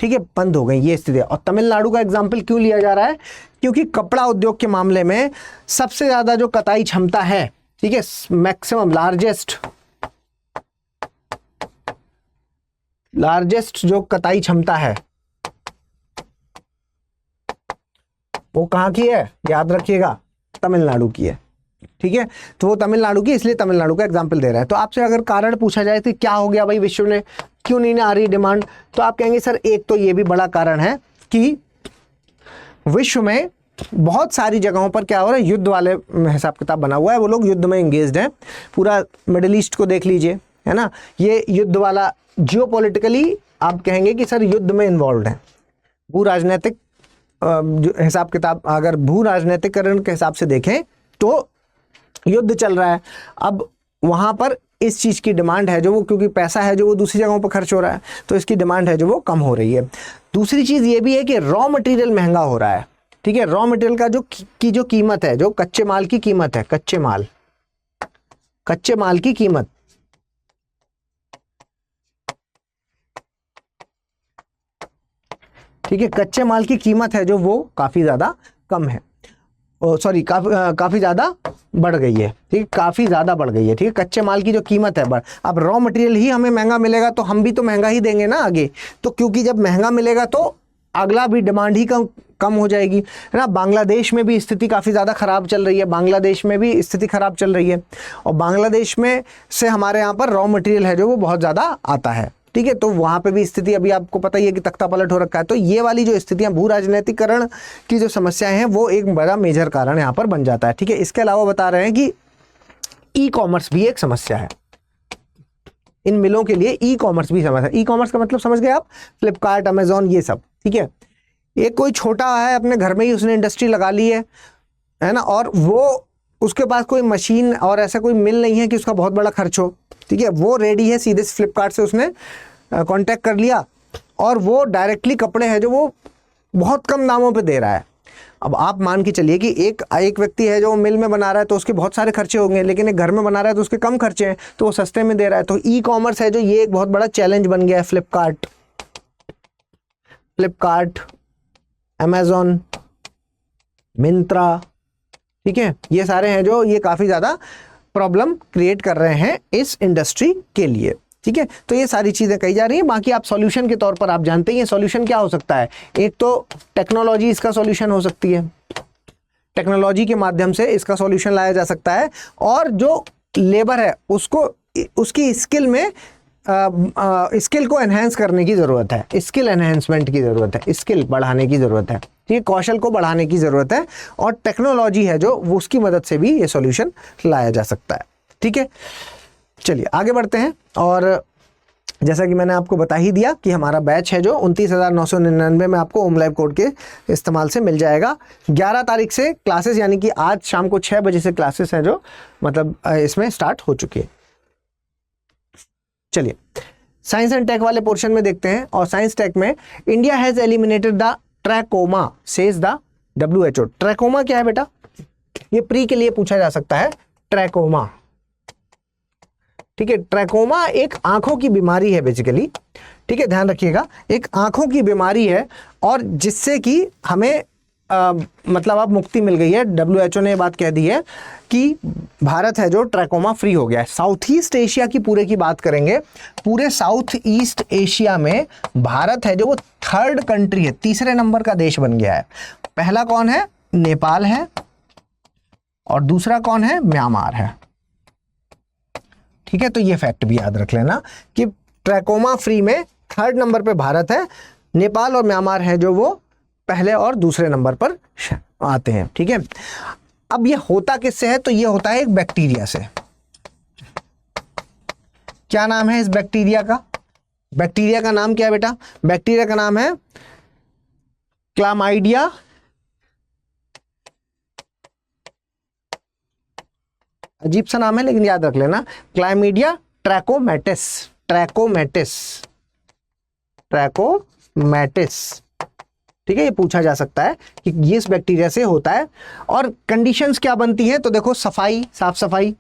ठीक है, बंद हो गई ये स्थिति है। और तमिलनाडु का एग्जाम्पल क्यों लिया जा रहा है, क्योंकि कपड़ा उद्योग के मामले में सबसे ज्यादा जो कताई क्षमता है, ठीक है, मैक्सिमम लार्जेस्ट जो कताई क्षमता है वो कहां की है, याद रखिएगा, तमिलनाडु की है। ठीक है, तो वो तमिलनाडु की, इसलिए तमिलनाडु का एग्जाम्पल दे रहा है। तो आपसे अगर कारण पूछा जाए तो क्या हो गया भाई विश्व में, क्यों नहीं आ रही डिमांड, तो आप कहेंगे सर एक तो ये भी बड़ा कारण है कि विश्व में बहुत सारी जगहों पर क्या हो रहा है, युद्ध वाले हिसाब किताब बना हुआ है, वो लोग युद्ध में एंगेज्ड हैं। पूरा मिडिल ईस्ट को देख लीजिए, है ना, ये युद्ध वाला जियोपॉलिटिकली आप कहेंगे कि सर युद्ध में इन्वॉल्व है। भू राजनीतिक हिसाब किताब, अगर भू राजनीतिकरण के हिसाब से देखें तो युद्ध चल रहा है। अब वहां पर इस चीज की डिमांड है जो वो, क्योंकि पैसा है जो वो दूसरी जगहों पर खर्च हो रहा है, तो इसकी डिमांड है जो वो कम हो रही है। दूसरी चीज ये भी है कि रॉ मटेरियल महंगा हो रहा है। ठीक है, रॉ मटेरियल का जो कीमत है, जो कच्चे माल की कीमत है, कच्चे माल की कीमत, ठीक है, कच्चे माल की कीमत है जो वो काफी ज्यादा कम है, सॉरी काफी ज्यादा बढ़ गई है। ठीक है, काफी ज्यादा बढ़ गई है। ठीक है, कच्चे माल की जो कीमत है अब रॉ मटेरियल ही हमें महंगा मिलेगा तो हम भी तो महंगा ही देंगे ना आगे, तो क्योंकि जब महंगा मिलेगा तो अगला भी डिमांड ही कम हो जाएगी, है ना। बांग्लादेश में भी स्थिति काफी ज्यादा खराब चल रही है, बांग्लादेश में भी स्थिति खराब चल रही है, और बांग्लादेश में से हमारे यहाँ पर रॉ मटेरियल है जो वो बहुत ज्यादा आता है। ठीक है, तो वहां पे भी स्थिति अभी आपको पता ही है कि तख्ता पलट हो रखा है। तो ये वाली जो स्थितियां, भू राजनीतिकरण की जो समस्याएं हैं, वो एक बड़ा मेजर कारण यहाँ पर बन जाता है। ठीक है, इसके अलावा बता रहे हैं कि ई कॉमर्स भी एक समस्या है इन मिलों के लिए। ई कॉमर्स भी समस्या है। ई कॉमर्स का मतलब समझ गए आप, फ्लिपकार्ट, अमेजोन, ये सब। ठीक है, एक कोई छोटा है अपने घर में ही उसने इंडस्ट्री लगा ली है ना, और वो उसके पास कोई मशीन और ऐसा कोई मिल नहीं है कि उसका बहुत बड़ा खर्च हो। ठीक है, वो रेडी है, सीधे फ्लिपकार्ट से उसने कांटेक्ट कर लिया और वो डायरेक्टली कपड़े हैं जो वो बहुत कम दामों पे दे रहा है। अब आप मान के चलिए कि एक व्यक्ति है जो मिल में बना रहा है तो उसके बहुत सारे खर्चे होंगे, लेकिन एक घर में बना रहा है तो उसके कम खर्चे हैं, तो वो सस्ते में दे रहा है। तो ई कॉमर्स है जो ये एक बहुत बड़ा चैलेंज बन गया है। फ्लिपकार्ट, अमेजोन, मिंत्रा, ठीक है, ये सारे हैं जो ये काफी ज्यादा प्रॉब्लम क्रिएट कर रहे हैं इस इंडस्ट्री के लिए। ठीक है, तो ये सारी चीजें कही जा रही हैं। बाकी आप सॉल्यूशन के तौर पर आप जानते हैं सॉल्यूशन क्या हो सकता है। एक तो टेक्नोलॉजी इसका सॉल्यूशन हो सकती है, टेक्नोलॉजी के माध्यम से इसका सॉल्यूशन लाया जा सकता है, और जो लेबर है उसको उसकी स्किल में स्किल को एनहेंस करने की ज़रूरत है, स्किल एनहेंसमेंट की ज़रूरत है, स्किल बढ़ाने की ज़रूरत है। ठीक है, कौशल को बढ़ाने की ज़रूरत है, और टेक्नोलॉजी है जो उसकी मदद से भी ये सॉल्यूशन लाया जा सकता है। ठीक है, चलिए आगे बढ़ते हैं। और जैसा कि मैंने आपको बता ही दिया कि हमारा बैच है जो 29,999 में आपको होम लाइव कोड के इस्तेमाल से मिल जाएगा। 11 तारीख से क्लासेस, यानी कि आज शाम को 6 बजे से क्लासेस हैं जो मतलब इसमें स्टार्ट हो चुकी है। चलिए साइंस एंड टेक वाले पोर्शन में देखते हैं। और साइंस टेक में India has eliminated the trachoma says the WHO। Trachoma क्या है बेटा? ये प्री के लिए पूछा जा सकता है, ट्रैकोमा। ठीक है, ट्रैकोमा एक आंखों की बीमारी है बेसिकली। ठीक है, ध्यान रखिएगा, एक आंखों की बीमारी है और जिससे कि हमें मतलब अब मुक्ति मिल गई है। WHO ने ये बात कह दी है कि भारत है जो ट्रैकोमा फ्री हो गया है। साउथ ईस्ट एशिया की पूरे की बात करेंगे, पूरे साउथ ईस्ट एशिया में भारत है जो वो 3rd कंट्री है, 3रे नंबर का देश बन गया है। पहला कौन है? नेपाल है, और दूसरा कौन है? म्यांमार है। ठीक है, तो ये फैक्ट भी याद रख लेना कि ट्रैकोमा फ्री में 3rd नंबर पे भारत है, नेपाल और म्यांमार है जो वो पहले और दूसरे नंबर पर आते हैं। ठीक है, अब ये होता किससे है? तो ये होता है एक बैक्टीरिया से। क्या नाम है इस बैक्टीरिया का? बैक्टीरिया का नाम क्या है बेटा? बैक्टीरिया का नाम है क्लामाइडिया अजीब सा नाम है लेकिन याद रख लेना, क्लामिडिया ट्रैकोमैटिस। Trachomatis, trachomatis. ठीक है, ये पूछा जा सकता है कि ये इस बैक्टीरिया से होता है। और कंडीशंस क्या बनती हैं? तो देखो, सफाई, साफ सफाई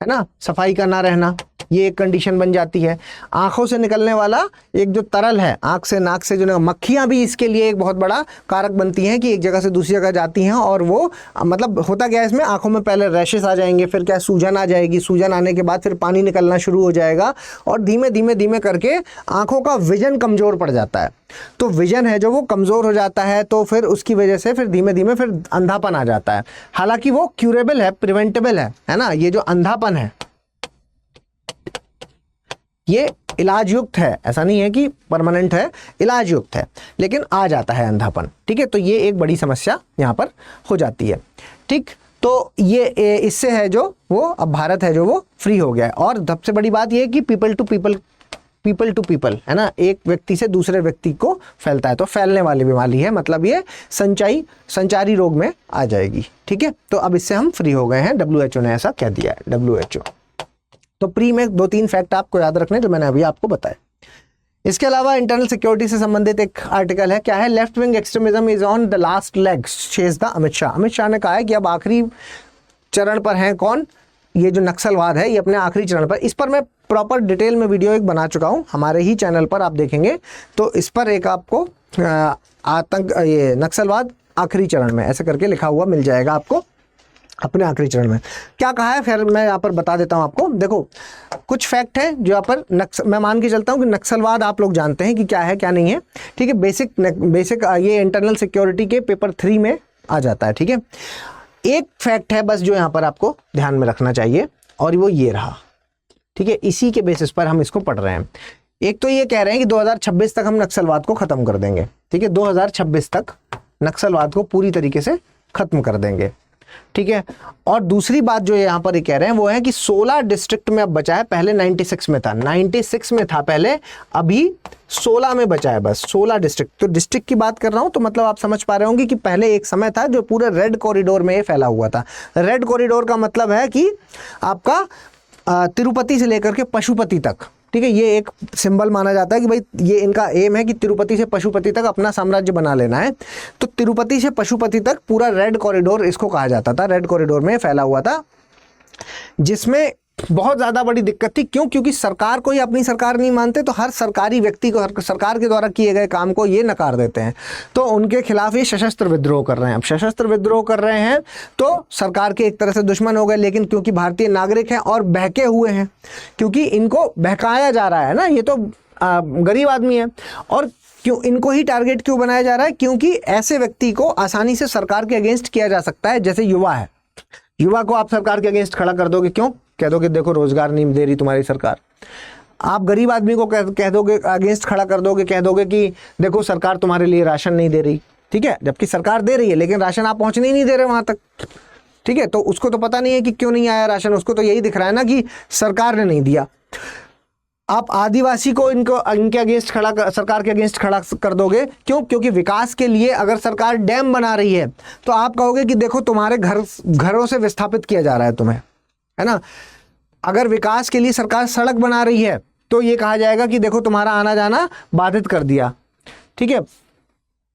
है ना, सफाई का ना रहना, ये एक कंडीशन बन जाती है। आंखों से निकलने वाला एक जो तरल है, आंख से नाक से जो मक्खियां भी इसके लिए एक बहुत बड़ा कारक बनती हैं कि एक जगह से दूसरी जगह जाती हैं। और वो मतलब होता क्या है इसमें, आंखों में पहले रैशेस आ जाएंगे, फिर क्या सूजन आ जाएगी, सूजन आने के बाद फिर पानी निकलना शुरू हो जाएगा और धीमे धीमे धीमे करके आंखों का विजन कमज़ोर पड़ जाता है। तो विजन है जो वो कमज़ोर हो जाता है, तो फिर उसकी वजह से फिर धीमे धीमे फिर अंधापन आ जाता है। हालांकि वो क्यूरेबल है, प्रिवेंटेबल है ना। ये जो अंधापन है ये इलाज युक्त है, ऐसा नहीं है कि परमानेंट है, इलाज युक्त है, लेकिन आ जाता है अंधापन। ठीक है, तो ये एक बड़ी समस्या यहाँ पर हो जाती है। ठीक, तो ये इससे है जो वो अब भारत है जो वो फ्री हो गया है। और सबसे बड़ी बात ये है कि पीपल टू पीपल है ना, एक व्यक्ति से दूसरे व्यक्ति को फैलता है, तो फैलने वाली बीमारी है, मतलब ये संचारी रोग में आ जाएगी। ठीक है, तो अब इससे हम फ्री हो गए हैं, WHO ने ऐसा कह दिया है, WHO। तो प्री में 2-3 फैक्ट आपको याद रखने जो मैंने अभी आपको बताया। इसके अलावा इंटरनल सिक्योरिटी से संबंधित एक आर्टिकल है, क्या है? Left wing extremism is on the last leg says the Amit Shah. Amit Shah ने कहा है कि अब आखिरी चरण पर हैं कौन? ये जो नक्सलवाद है ये अपने आखिरी चरण पर। इस पर मैं प्रॉपर डिटेल में वीडियो एक बना चुका हूँ, हमारे ही चैनल पर आप देखेंगे तो इस पर एक आपको ये नक्सलवाद आखिरी चरण में ऐसे करके लिखा हुआ मिल जाएगा आपको अपने आखिरी चरण में। क्या कहा है फिर मैं यहाँ पर बता देता हूँ आपको। देखो, कुछ फैक्ट है जो यहाँ पर मैं मान के चलता हूँ कि नक्सलवाद आप लोग जानते हैं कि क्या है क्या नहीं है। ठीक है, बेसिक ये इंटरनल सिक्योरिटी के पेपर 3 में आ जाता है। ठीक है, एक फैक्ट है बस जो यहाँ पर आपको ध्यान में रखना चाहिए और वो ये रहा। ठीक है, इसी के बेसिस पर हम इसको पढ़ रहे हैं। एक तो ये कह रहे हैं कि 2026 तक हम नक्सलवाद को खत्म कर देंगे। ठीक है, 2026 तक नक्सलवाद को पूरी तरीके से खत्म कर देंगे। ठीक है, और दूसरी बात जो यहाँ पर ये कह रहे हैं वो है कि 16 डिस्ट्रिक्ट में अब बचा है, पहले 96 में था, 96 में था पहले, अभी 16 में बचा है बस, 16 डिस्ट्रिक्ट। तो डिस्ट्रिक्ट की बात कर रहा हूँ तो मतलब आप समझ पा रहे होंगे कि पहले एक समय था जो पूरे रेड कॉरिडोर में ये फैला हुआ था। रेड कॉरिडोर का मतलब है कि आपका तिरुपति से लेकर के पशुपति तक। ठीक है, ये एक सिंबल माना जाता है कि भाई ये इनका एम है कि तिरुपति से पशुपति तक अपना साम्राज्य बना लेना है। तो तिरुपति से पशुपति तक पूरा रेड कॉरिडोर इसको कहा जाता था, रेड कॉरिडोर में फैला हुआ था, जिसमें बहुत ज़्यादा बड़ी दिक्कत थी। क्यों? क्योंकि सरकार को ही अपनी सरकार नहीं मानते, तो हर सरकारी व्यक्ति को, हर सरकार के द्वारा किए गए काम को ये नकार देते हैं, तो उनके खिलाफ ये सशस्त्र विद्रोह कर रहे हैं। अब सशस्त्र विद्रोह कर रहे हैं तो सरकार के एक तरह से दुश्मन हो गए, लेकिन क्योंकि भारतीय नागरिक हैं और बहके हुए हैं, क्योंकि इनको बहकाया जा रहा है ना, ये तो गरीब आदमी है, और क्यों इनको ही टारगेट क्यों बनाया जा रहा है? क्योंकि ऐसे व्यक्ति को आसानी से सरकार के अगेंस्ट किया जा सकता है। जैसे युवा है, युवा को आप सरकार के अगेंस्ट खड़ा कर दोगे, क्यों? कह दोगे देखो रोजगार नहीं दे रही तुम्हारी सरकार। आप गरीब आदमी को कह दोगे, अगेंस्ट खड़ा कर दोगे, कह दोगे कि देखो सरकार तुम्हारे लिए राशन नहीं दे रही। ठीक है, जबकि सरकार दे रही है लेकिन राशन आप पहुंचने ही नहीं दे रहे वहां तक। ठीक है, तो उसको तो पता नहीं है कि क्यों नहीं आया राशन, उसको तो यही दिख रहा है ना कि सरकार ने नहीं दिया। आप आदिवासी को इनके अगेंस्ट सरकार के अगेंस्ट खड़ा कर दोगे, क्यों? क्योंकि विकास के लिए अगर सरकार डैम बना रही है तो आप कहोगे कि देखो तुम्हारे घरों से विस्थापित किया जा रहा है तुम्हें, है ना। अगर विकास के लिए सरकार सड़क बना रही है तो ये कहा जाएगा कि देखो तुम्हारा आना जाना बाधित कर दिया, ठीक है।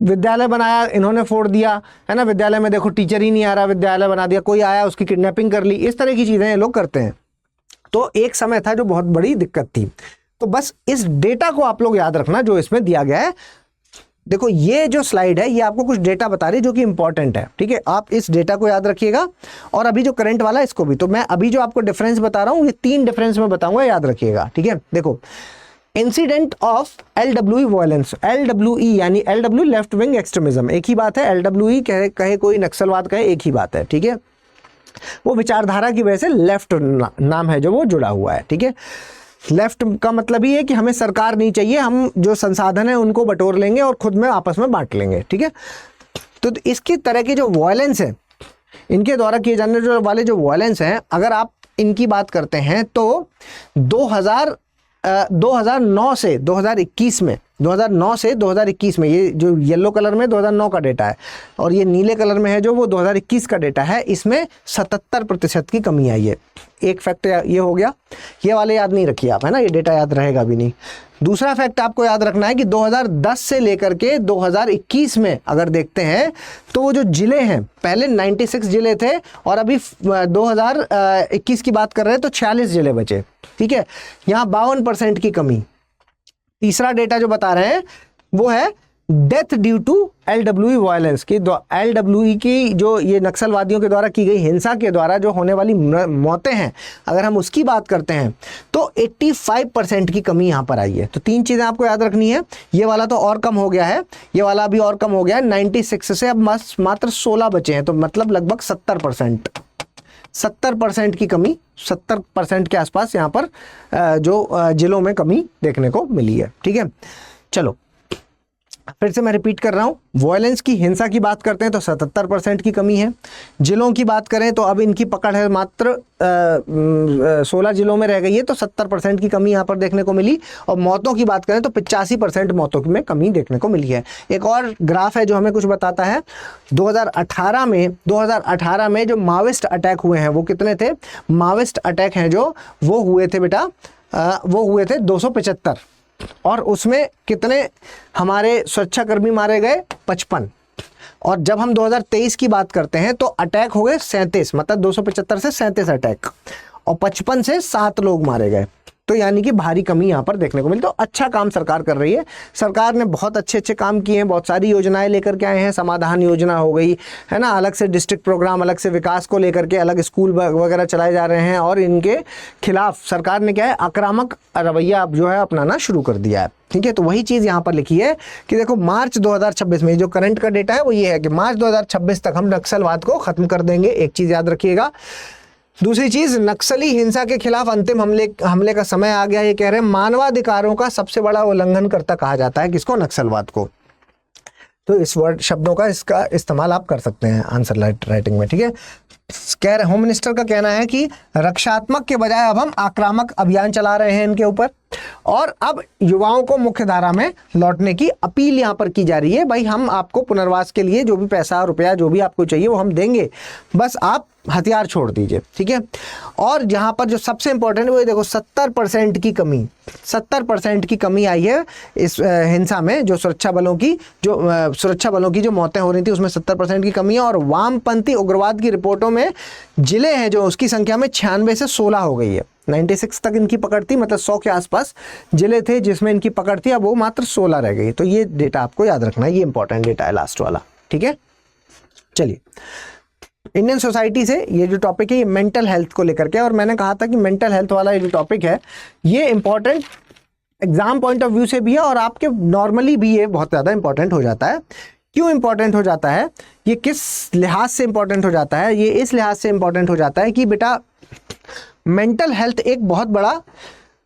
विद्यालय बनाया, इन्होंने फोड़ दिया, है ना। विद्यालय में देखो टीचर ही नहीं आ रहा, विद्यालय बना दिया, कोई आया उसकी किडनैपिंग कर ली, इस तरह की चीजें ये लोग करते हैं। तो एक समय था जो बहुत बड़ी दिक्कत थी। तो बस इस डेटा को आप लोग याद रखना जो इसमें दिया गया है। देखो ये जो स्लाइड है ये आपको कुछ डेटा बता रही है जो कि इंपॉर्टेंट है, ठीक है। आप इस डेटा को याद रखिएगा और अभी जो करंट वाला इसको भी। तो मैं अभी जो आपको डिफरेंस बता रहा हूँ ये 3 डिफरेंस में बताऊंगा, याद रखिएगा, ठीक है। देखो incident of LWE violence, LWE यानी LW लेफ्ट विंग एक्सट्रीमिज्म, एक ही बात है। LWE कहे कोई नक्सलवाद कहे, एक ही बात है, ठीक है। वो विचारधारा की वजह से लेफ्ट नाम है जो वो जुड़ा हुआ है, ठीक है। लेफ्ट का मतलब ही है कि हमें सरकार नहीं चाहिए, हम जो संसाधन है उनको बटोर लेंगे और खुद में आपस में बांट लेंगे, ठीक है। तो इसकी तरह के जो वायलेंस है, इनके द्वारा किए जाने वाले जो वायलेंस हैं, अगर आप इनकी बात करते हैं तो 2009 से 2021 में, 2009 से 2021 में, ये जो येलो कलर में 2009 का डेटा है और ये नीले कलर में है जो वो 2021 का डेटा है, इसमें 77% की कमी आई है। एक फैक्ट ये हो गया, ये वाले याद नहीं रखिए आप, है ना, ये डेटा याद रहेगा भी नहीं। दूसरा फैक्ट आपको याद रखना है कि 2010 से लेकर के 2021 में अगर देखते हैं तो वो जो जिले हैं, पहले 96 जिले थे और अभी 2021 की बात कर रहे हैं तो 46 जिले बचे, ठीक है। यहाँ 52% की कमी। तीसरा डेटा जो बता रहे हैं वो है death due to LWE violence की, LWE की जो ये नक्सलवादियों के द्वारा की गई हिंसा के द्वारा जो होने वाली मौतें हैं, अगर हम उसकी बात करते हैं तो 85% की कमी यहाँ पर आई है। तो 3 चीज़ें आपको याद रखनी है। ये वाला तो और कम हो गया है, ये वाला अभी और कम हो गया है, 96 से अब मात्र 16 बचे हैं, तो मतलब लगभग 70% की कमी, 70% के आसपास यहाँ पर जो जिलों में कमी देखने को मिली है, ठीक है। चलो फिर से मैं रिपीट कर रहा हूँ, वायलेंस की, हिंसा की बात करते हैं तो 77% की कमी है। जिलों की बात करें तो अब इनकी पकड़ है मात्र 16 जिलों में रह गई है, तो 70% की कमी यहाँ पर देखने को मिली। और मौतों की बात करें तो 85% मौतों में कमी देखने को मिली है। एक और ग्राफ है जो हमें कुछ बताता है, 2018 में जो माओइस्ट अटैक हुए हैं वो कितने थे? माओइस्ट अटैक हैं जो वो हुए थे बेटा, वो हुए थे 275, और उसमें कितने हमारे सुरक्षाकर्मी मारे गए? 55। और जब हम 2023 की बात करते हैं तो अटैक हो गए 37, मतलब 275 से 37 अटैक, और 55 से 7 लोग मारे गए। तो यानी कि भारी कमी यहाँ पर देखने को मिली। तो अच्छा काम सरकार कर रही है। सरकार ने बहुत अच्छे काम किए हैं, बहुत सारी योजनाएं लेकर के आए हैं। समाधान योजना हो गई, है ना, अलग से डिस्ट्रिक्ट प्रोग्राम, अलग से विकास को लेकर के अलग स्कूल वगैरह चलाए जा रहे हैं, और इनके खिलाफ सरकार ने क्या है, आक्रामक रवैया जो है अपनाना शुरू कर दिया है, ठीक है। तो वही चीज़ यहाँ पर लिखी है कि देखो मार्च 2026 में जो करंट का डेटा है वो ये है कि मार्च 2026 तक हम नक्सलवाद को खत्म कर देंगे। एक चीज़ याद रखिएगा। दूसरी चीज, नक्सली हिंसा के खिलाफ अंतिम हमले का समय आ गया। ये कह रहे हैं मानवाधिकारों का सबसे बड़ा उल्लंघनकर्ता कहा जाता है किसको? नक्सलवाद को। तो इस शब्दों का इसका इस्तेमाल आप कर सकते हैं आंसर राइटिंग में, ठीक है। कह रहे होम मिनिस्टर का कहना है कि रक्षात्मक के बजाय अब हम आक्रामक अभियान चला रहे हैं इनके ऊपर, और अब युवाओं को मुख्य धारा में लौटने की अपील यहाँ पर की जा रही है। भाई हम आपको पुनर्वास के लिए जो भी पैसा रुपया जो भी आपको चाहिए वो हम देंगे, बस आप हथियार छोड़ दीजिए, ठीक है। और जहाँ पर जो सबसे इंपॉर्टेंट है वो देखो 70% की कमी, 70% की कमी आई है इस हिंसा में। जो सुरक्षा बलों की जो मौतें हो रही थी उसमें 70% की कमी है। और वामपंथी उग्रवाद की रिपोर्टों में जिले हैं जो उसकी संख्या में 96 से 16 हो गई है। 96 तक इनकी पकड़ थी, मतलब 100 के आसपास जिले थे जिसमें इनकी पकड़ थी, अब वो मात्र 16 रह गई। तो ये डेटा आपको याद रखना है, ये इंपॉर्टेंट डेटा है लास्ट वाला, ठीक है। चलिए, इंडियन सोसाइटी से ये जो टॉपिक है ये मेंटल हेल्थ को लेकर के, और मैंने कहा था कि मेंटल हेल्थ वाला ये जो टॉपिक है ये important exam point of view से भी है, और आपके नॉर्मली भी ये बहुत ज़्यादा इंपॉर्टेंट हो जाता है। क्यों इंपॉर्टेंट हो जाता है? ये किस लिहाज से इंपॉर्टेंट हो जाता है? ये इस लिहाज से इंपॉर्टेंट हो जाता है कि बेटा मेंटल हेल्थ एक बहुत बड़ा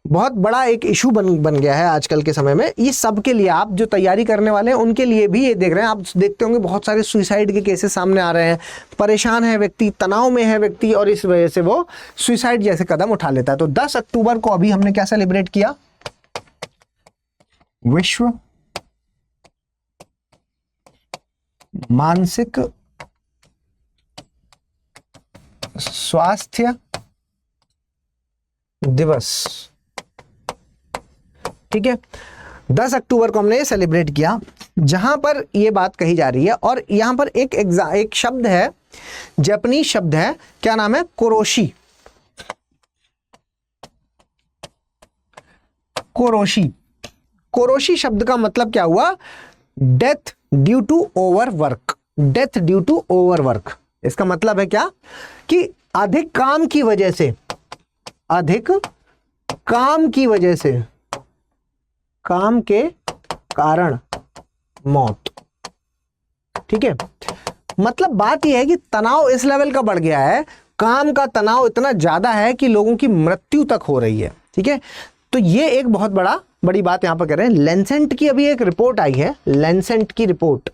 बहुत बड़ा एक इशू बन गया है आजकल के समय में। ये सब के लिए, आप जो तैयारी करने वाले हैं उनके लिए भी ये देख रहे हैं, आप देखते होंगे बहुत सारे सुसाइड के केसेस सामने आ रहे हैं। परेशान है व्यक्ति, तनाव में है व्यक्ति, और इस वजह से वो सुसाइड जैसे कदम उठा लेता है। तो 10 अक्टूबर को अभी हमने क्या सेलिब्रेट किया? विश्व मानसिक स्वास्थ्य दिवस। ठीक है, 10 अक्टूबर को हमने ये सेलिब्रेट किया, जहां पर ये बात कही जा रही है। और यहां पर एक शब्द है, जापानीज शब्द है, क्या नाम है? कुरोशी। कुरोशी, कुरोशी शब्द का मतलब क्या हुआ? Death due to overwork. Death due to overwork, इसका मतलब है क्या? कि अधिक काम की वजह से, अधिक काम की वजह से, काम के कारण मौत। ठीक है, मतलब बात यह है कि तनाव इस लेवल का बढ़ गया है, काम का तनाव इतना ज्यादा है कि लोगों की मृत्यु तक हो रही है। ठीक है, तो ये एक बहुत बड़ी बात यहां पर कर रहे हैं। लैंसेट की अभी एक रिपोर्ट आई है, लैंसेट की रिपोर्ट,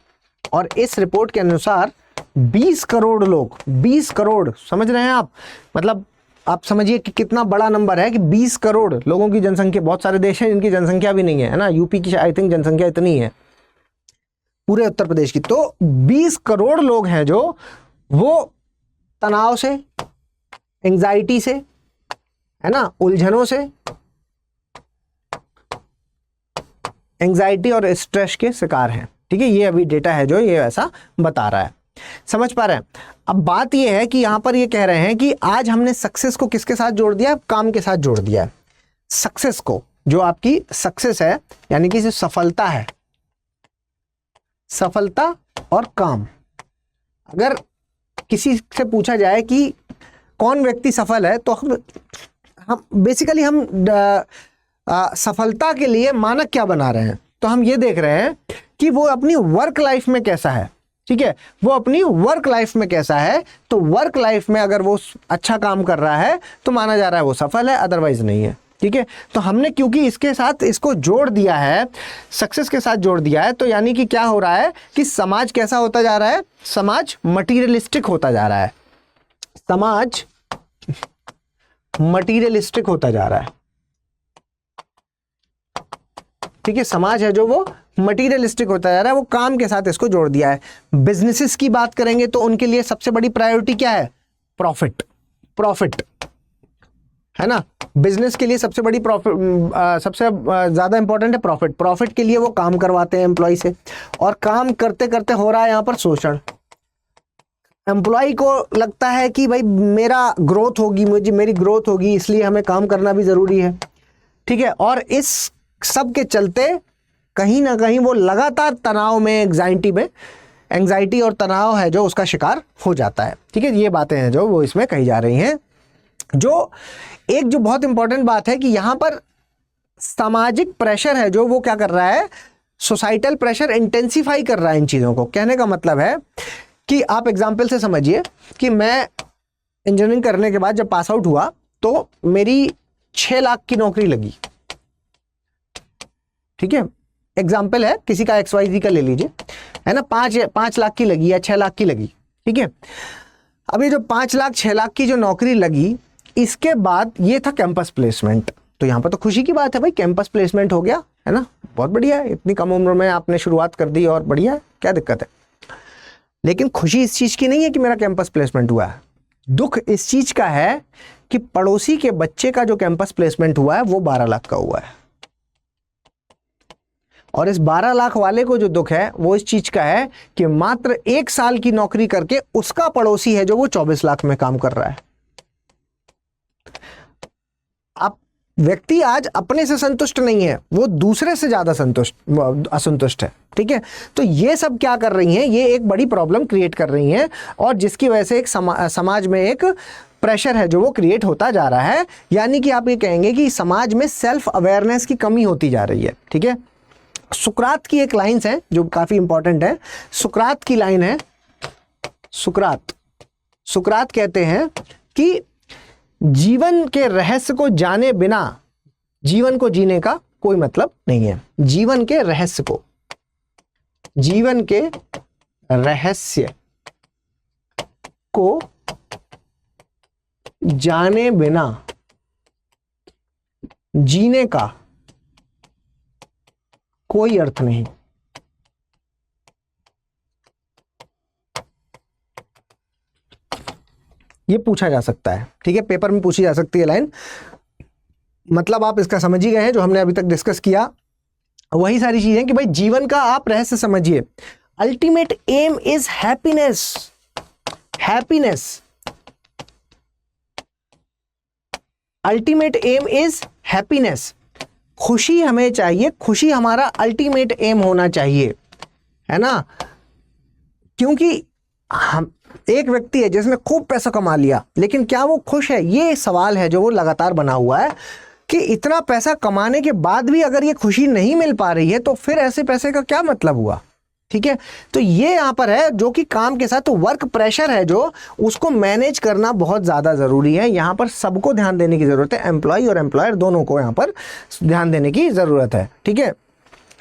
और इस रिपोर्ट के अनुसार 20 करोड़ लोग, 20 करोड़, समझ रहे हैं आप? मतलब आप समझिए कि कितना बड़ा नंबर है कि 20 करोड़ लोगों की जनसंख्या। बहुत सारे देश हैं जिनकी जनसंख्या भी नहीं है ना, यूपी की आई थिंक जनसंख्या इतनी है पूरे उत्तर प्रदेश की। तो 20 करोड़ लोग हैं जो वो तनाव से, एंजाइटी से, है ना, उलझनों से, एंजाइटी और स्ट्रेस के शिकार हैं। ठीक है, ये अभी डेटा है जो ये ऐसा बता रहा है। समझ पा रहे हैं? अब बात ये है कि यहां पर ये कह रहे हैं कि आज हमने सक्सेस को किसके साथ जोड़ दिया? काम के साथ जोड़ दिया है। सक्सेस को, जो आपकी सक्सेस है यानी कि जो सफलता है, सफलता और काम। अगर किसी से पूछा जाए कि कौन व्यक्ति सफल है, तो हम बेसिकली सफलता के लिए मानक क्या बना रहे हैं? तो हम ये देख रहे हैं कि वो अपनी वर्क लाइफ में कैसा है। ठीक है, वो अपनी वर्क लाइफ में कैसा है। तो वर्क लाइफ में अगर वो अच्छा काम कर रहा है तो माना जा रहा है वो सफल है, अदरवाइज नहीं है। ठीक है, तो हमने क्योंकि इसके साथ इसको जोड़ दिया है, सक्सेस के साथ जोड़ दिया है, तो यानी कि क्या हो रहा है कि समाज कैसा होता जा रहा है? समाज मटीरियलिस्टिक होता जा रहा है। समाज मटीरियलिस्टिक होता जा रहा है। ठीक है, समाज है जो वो मटीरियलिस्टिक होता जा रहा है, वो काम के साथ इसको जोड़ दिया है। बिजनेसेस की बात करेंगे तो उनके लिए सबसे बड़ी प्रायोरिटी क्या है? प्रॉफिट। प्रॉफिट है ना, बिजनेस के लिए सबसे बड़ी सबसे ज्यादा इंपॉर्टेंट है प्रॉफिट। प्रॉफिट के लिए वो काम करवाते हैं एम्प्लॉय से, और काम करते करते हो रहा है यहां पर शोषण। एम्प्लॉय को लगता है कि भाई मेरा ग्रोथ होगी, मेरी ग्रोथ होगी, इसलिए हमें काम करना भी जरूरी है। ठीक है, और इस सब के चलते कहीं ना कहीं वो लगातार तनाव में, एंजाइटी और तनाव है जो उसका शिकार हो जाता है। ठीक है, ये बातें हैं जो वो इसमें कही जा रही हैं। जो बहुत इंपॉर्टेंट बात है कि यहां पर सामाजिक प्रेशर है जो वो क्या कर रहा है? सोसाइटल प्रेशर इंटेंसिफाई कर रहा है इन चीजों को। कहने का मतलब है कि आप एग्जाम्पल से समझिए कि मैं इंजीनियरिंग करने के बाद जब पास आउट हुआ तो मेरी 6 लाख की नौकरी लगी। ठीक है, एग्जाम्पल है, किसी का XYZ का ले लीजिए, है ना, 5 लाख की लगी या 6 लाख की लगी। ठीक है, अभी जो 5 लाख 6 लाख की जो नौकरी लगी, इसके बाद ये था कैंपस प्लेसमेंट। तो यहाँ पर तो खुशी की बात है भाई, कैंपस प्लेसमेंट हो गया, है ना, बहुत बढ़िया है, इतनी कम उम्र में आपने शुरुआत कर दी और बढ़िया है, क्या दिक्कत है। लेकिन खुशी इस चीज की नहीं है कि मेरा कैंपस प्लेसमेंट हुआ है, दुख इस चीज का है कि पड़ोसी के बच्चे का जो कैंपस प्लेसमेंट हुआ है वो 12 लाख का हुआ है। और इस 12 लाख वाले को जो दुख है वो इस चीज का है कि मात्र 1 साल की नौकरी करके उसका पड़ोसी है जो वो 24 लाख में काम कर रहा है। आप व्यक्ति आज अपने से संतुष्ट नहीं है, वो दूसरे से ज्यादा असंतुष्ट है। ठीक है, तो ये सब क्या कर रही हैं? ये एक बड़ी प्रॉब्लम क्रिएट कर रही हैं, और जिसकी वजह से एक समाज में एक प्रेशर है जो वो क्रिएट होता जा रहा है। यानी कि आप ये कहेंगे कि समाज में सेल्फ अवेयरनेस की कमी होती जा रही है। ठीक है, सुकरात की एक लाइन्स है जो काफी इंपॉर्टेंट है। सुकरात की लाइन है, सुकरात कहते हैं कि जीवन के रहस्य को जाने बिना जीवन को जीने का कोई मतलब नहीं है। जीवन के रहस्य को जाने बिना जीने का कोई अर्थ नहीं। ये पूछा जा सकता है, ठीक है, पेपर में पूछी जा सकती है लाइन। मतलब आप इसका समझ ही गए हैं जो हमने अभी तक डिस्कस किया, वही सारी चीजें कि भाई जीवन का आप रहस्य समझिए। Ultimate aim is happiness. Ultimate aim is happiness. खुशी हमें चाहिए, खुशी हमारा अल्टीमेट एम होना चाहिए, है ना। क्योंकि हम एक व्यक्ति है जिसने खूब पैसा कमा लिया, लेकिन क्या वो खुश है? ये सवाल है जो वो लगातार बना हुआ है कि इतना पैसा कमाने के बाद भी अगर ये खुशी नहीं मिल पा रही है तो फिर ऐसे पैसे का क्या मतलब हुआ, ठीक है। तो ये यहाँ पर है जो कि काम के साथ, तो वर्क प्रेशर है जो उसको मैनेज करना बहुत ज़्यादा ज़रूरी है। यहाँ पर सबको ध्यान देने की ज़रूरत है, एम्प्लॉय और एम्प्लॉयर दोनों को यहाँ पर ध्यान देने की ज़रूरत है, ठीक है।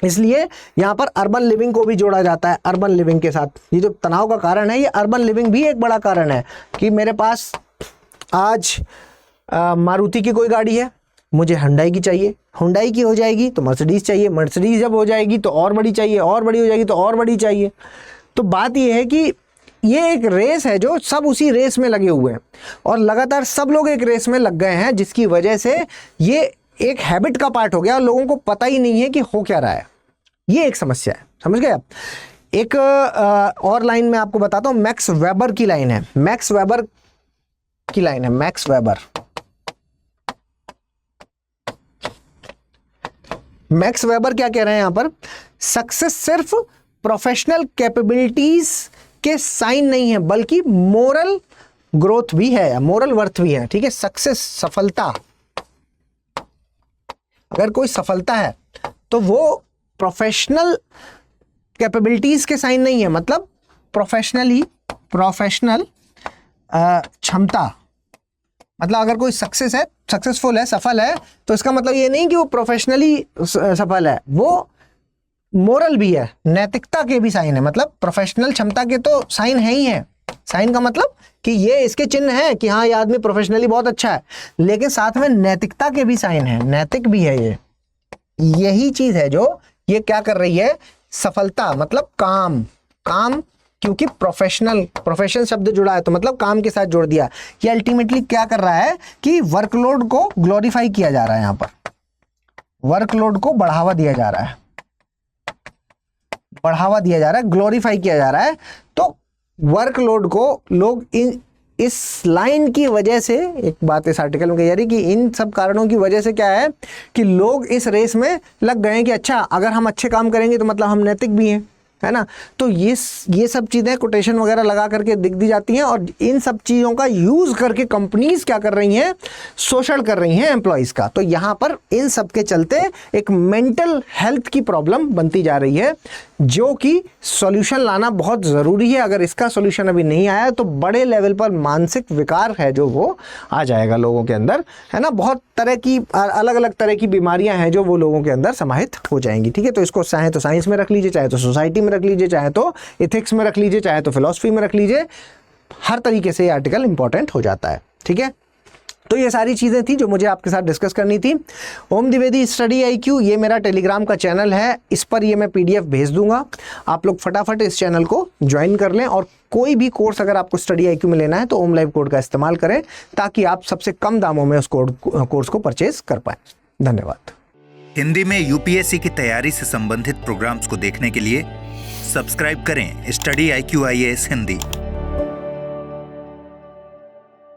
इसलिए यहाँ पर अर्बन लिविंग को भी जोड़ा जाता है। अर्बन लिविंग के साथ ये जो तनाव का कारण है, ये अर्बन लिविंग भी एक बड़ा कारण है कि मेरे पास आज मारुति की कोई गाड़ी है, मुझे हुंडई की चाहिए, हुंडई की हो जाएगी तो मर्सिडीज चाहिए, मर्सिडीज जब हो जाएगी तो और बड़ी चाहिए, और बड़ी हो जाएगी तो और बड़ी चाहिए। तो बात यह है कि ये एक रेस है जो सब उसी रेस में लगे हुए हैं और लगातार सब लोग एक रेस में लग गए हैं, जिसकी वजह से ये एक हैबिट का पार्ट हो गया और लोगों को पता ही नहीं है कि हो क्या रहा है। ये एक समस्या है, समझ गए आप। एक और लाइन में आपको बताता हूं, मैक्स वेबर की लाइन है। मैक्स वेबर क्या कह रहे हैं यहां पर? सक्सेस सिर्फ प्रोफेशनल कैपेबिलिटीज के साइन नहीं है, बल्कि मोरल ग्रोथ भी है, मोरल वर्थ भी है, ठीक है। सक्सेस, सफलता, अगर कोई सफलता है तो वो प्रोफेशनल कैपेबिलिटीज के साइन नहीं है, मतलब प्रोफेशनल क्षमता। मतलब अगर कोई सक्सेस है, सक्सेसफुल है, सफल है, तो इसका मतलब ये नहीं कि वो प्रोफेशनली सफल है, वो मोरल भी है, नैतिकता के भी साइन है। मतलब प्रोफेशनल क्षमता के तो साइन है ही है। साइन का मतलब कि ये इसके चिन्ह है कि हाँ ये आदमी प्रोफेशनली बहुत अच्छा है, लेकिन साथ में नैतिकता के भी साइन है, नैतिक भी है। ये यही चीज है जो ये क्या कर रही है? सफलता मतलब काम, क्योंकि प्रोफेशन शब्द जुड़ा है तो मतलब काम के साथ जोड़ दिया। ये अल्टीमेटली क्या कर रहा है कि वर्कलोड को ग्लोरीफाई किया जा रहा है, यहां पर वर्कलोड को बढ़ावा दिया जा रहा है, ग्लोरीफाई किया जा रहा है। तो वर्कलोड को लोग इस लाइन की वजह से, एक बात इस आर्टिकल में कही जा रही कि इन सब कारणों की वजह से क्या है कि लोग इस रेस में लग गए हैं कि अच्छा अगर हम अच्छे काम करेंगे तो मतलब हम नैतिक भी हैं, है ना। तो ये सब चीज़ें कोटेशन वगैरह लगा करके दिख दी जाती हैं और इन सब चीज़ों का यूज़ करके कंपनीज क्या कर रही हैं? शोषण कर रही हैं एम्प्लॉयज़ का। तो यहाँ पर इन सब के चलते एक मेंटल हेल्थ की प्रॉब्लम बनती जा रही है, जो कि सॉल्यूशन लाना बहुत ज़रूरी है। अगर इसका सॉल्यूशन अभी नहीं आया तो बड़े लेवल पर मानसिक विकार है जो वो आ जाएगा लोगों के अंदर, है ना। बहुत तरह की अलग अलग तरह की बीमारियां हैं जो वो लोगों के अंदर समाहित हो जाएंगी, ठीक है। तो इसको चाहे तो साइंस में रख लीजिए, चाहे तो सोसाइटी में रख लीजिए, चाहे तो इथिक्स में रख लीजिए, चाहे तो फिलॉसफी में रख लीजिए, हर तरीके से ये आर्टिकल इंपॉर्टेंट हो जाता है, ठीक है। तो ये सारी चीज़ें थी जो मुझे आपके साथ डिस्कस करनी थी। ओम द्विवेदी स्टडी IQ ये मेरा टेलीग्राम का चैनल है, इस पर ये मैं PDF भेज दूंगा। आप लोग फटाफट इस चैनल को ज्वाइन कर लें और कोई भी कोर्स अगर आपको स्टडी IQ में लेना है तो ओम लाइव कोड का इस्तेमाल करें ताकि आप सबसे कम दामों में उस कोर्स को परचेज कर पाएँ। धन्यवाद। हिंदी में UPSC की तैयारी से संबंधित प्रोग्राम्स को देखने के लिए सब्सक्राइब करें स्टडी IQ IAS हिंदी।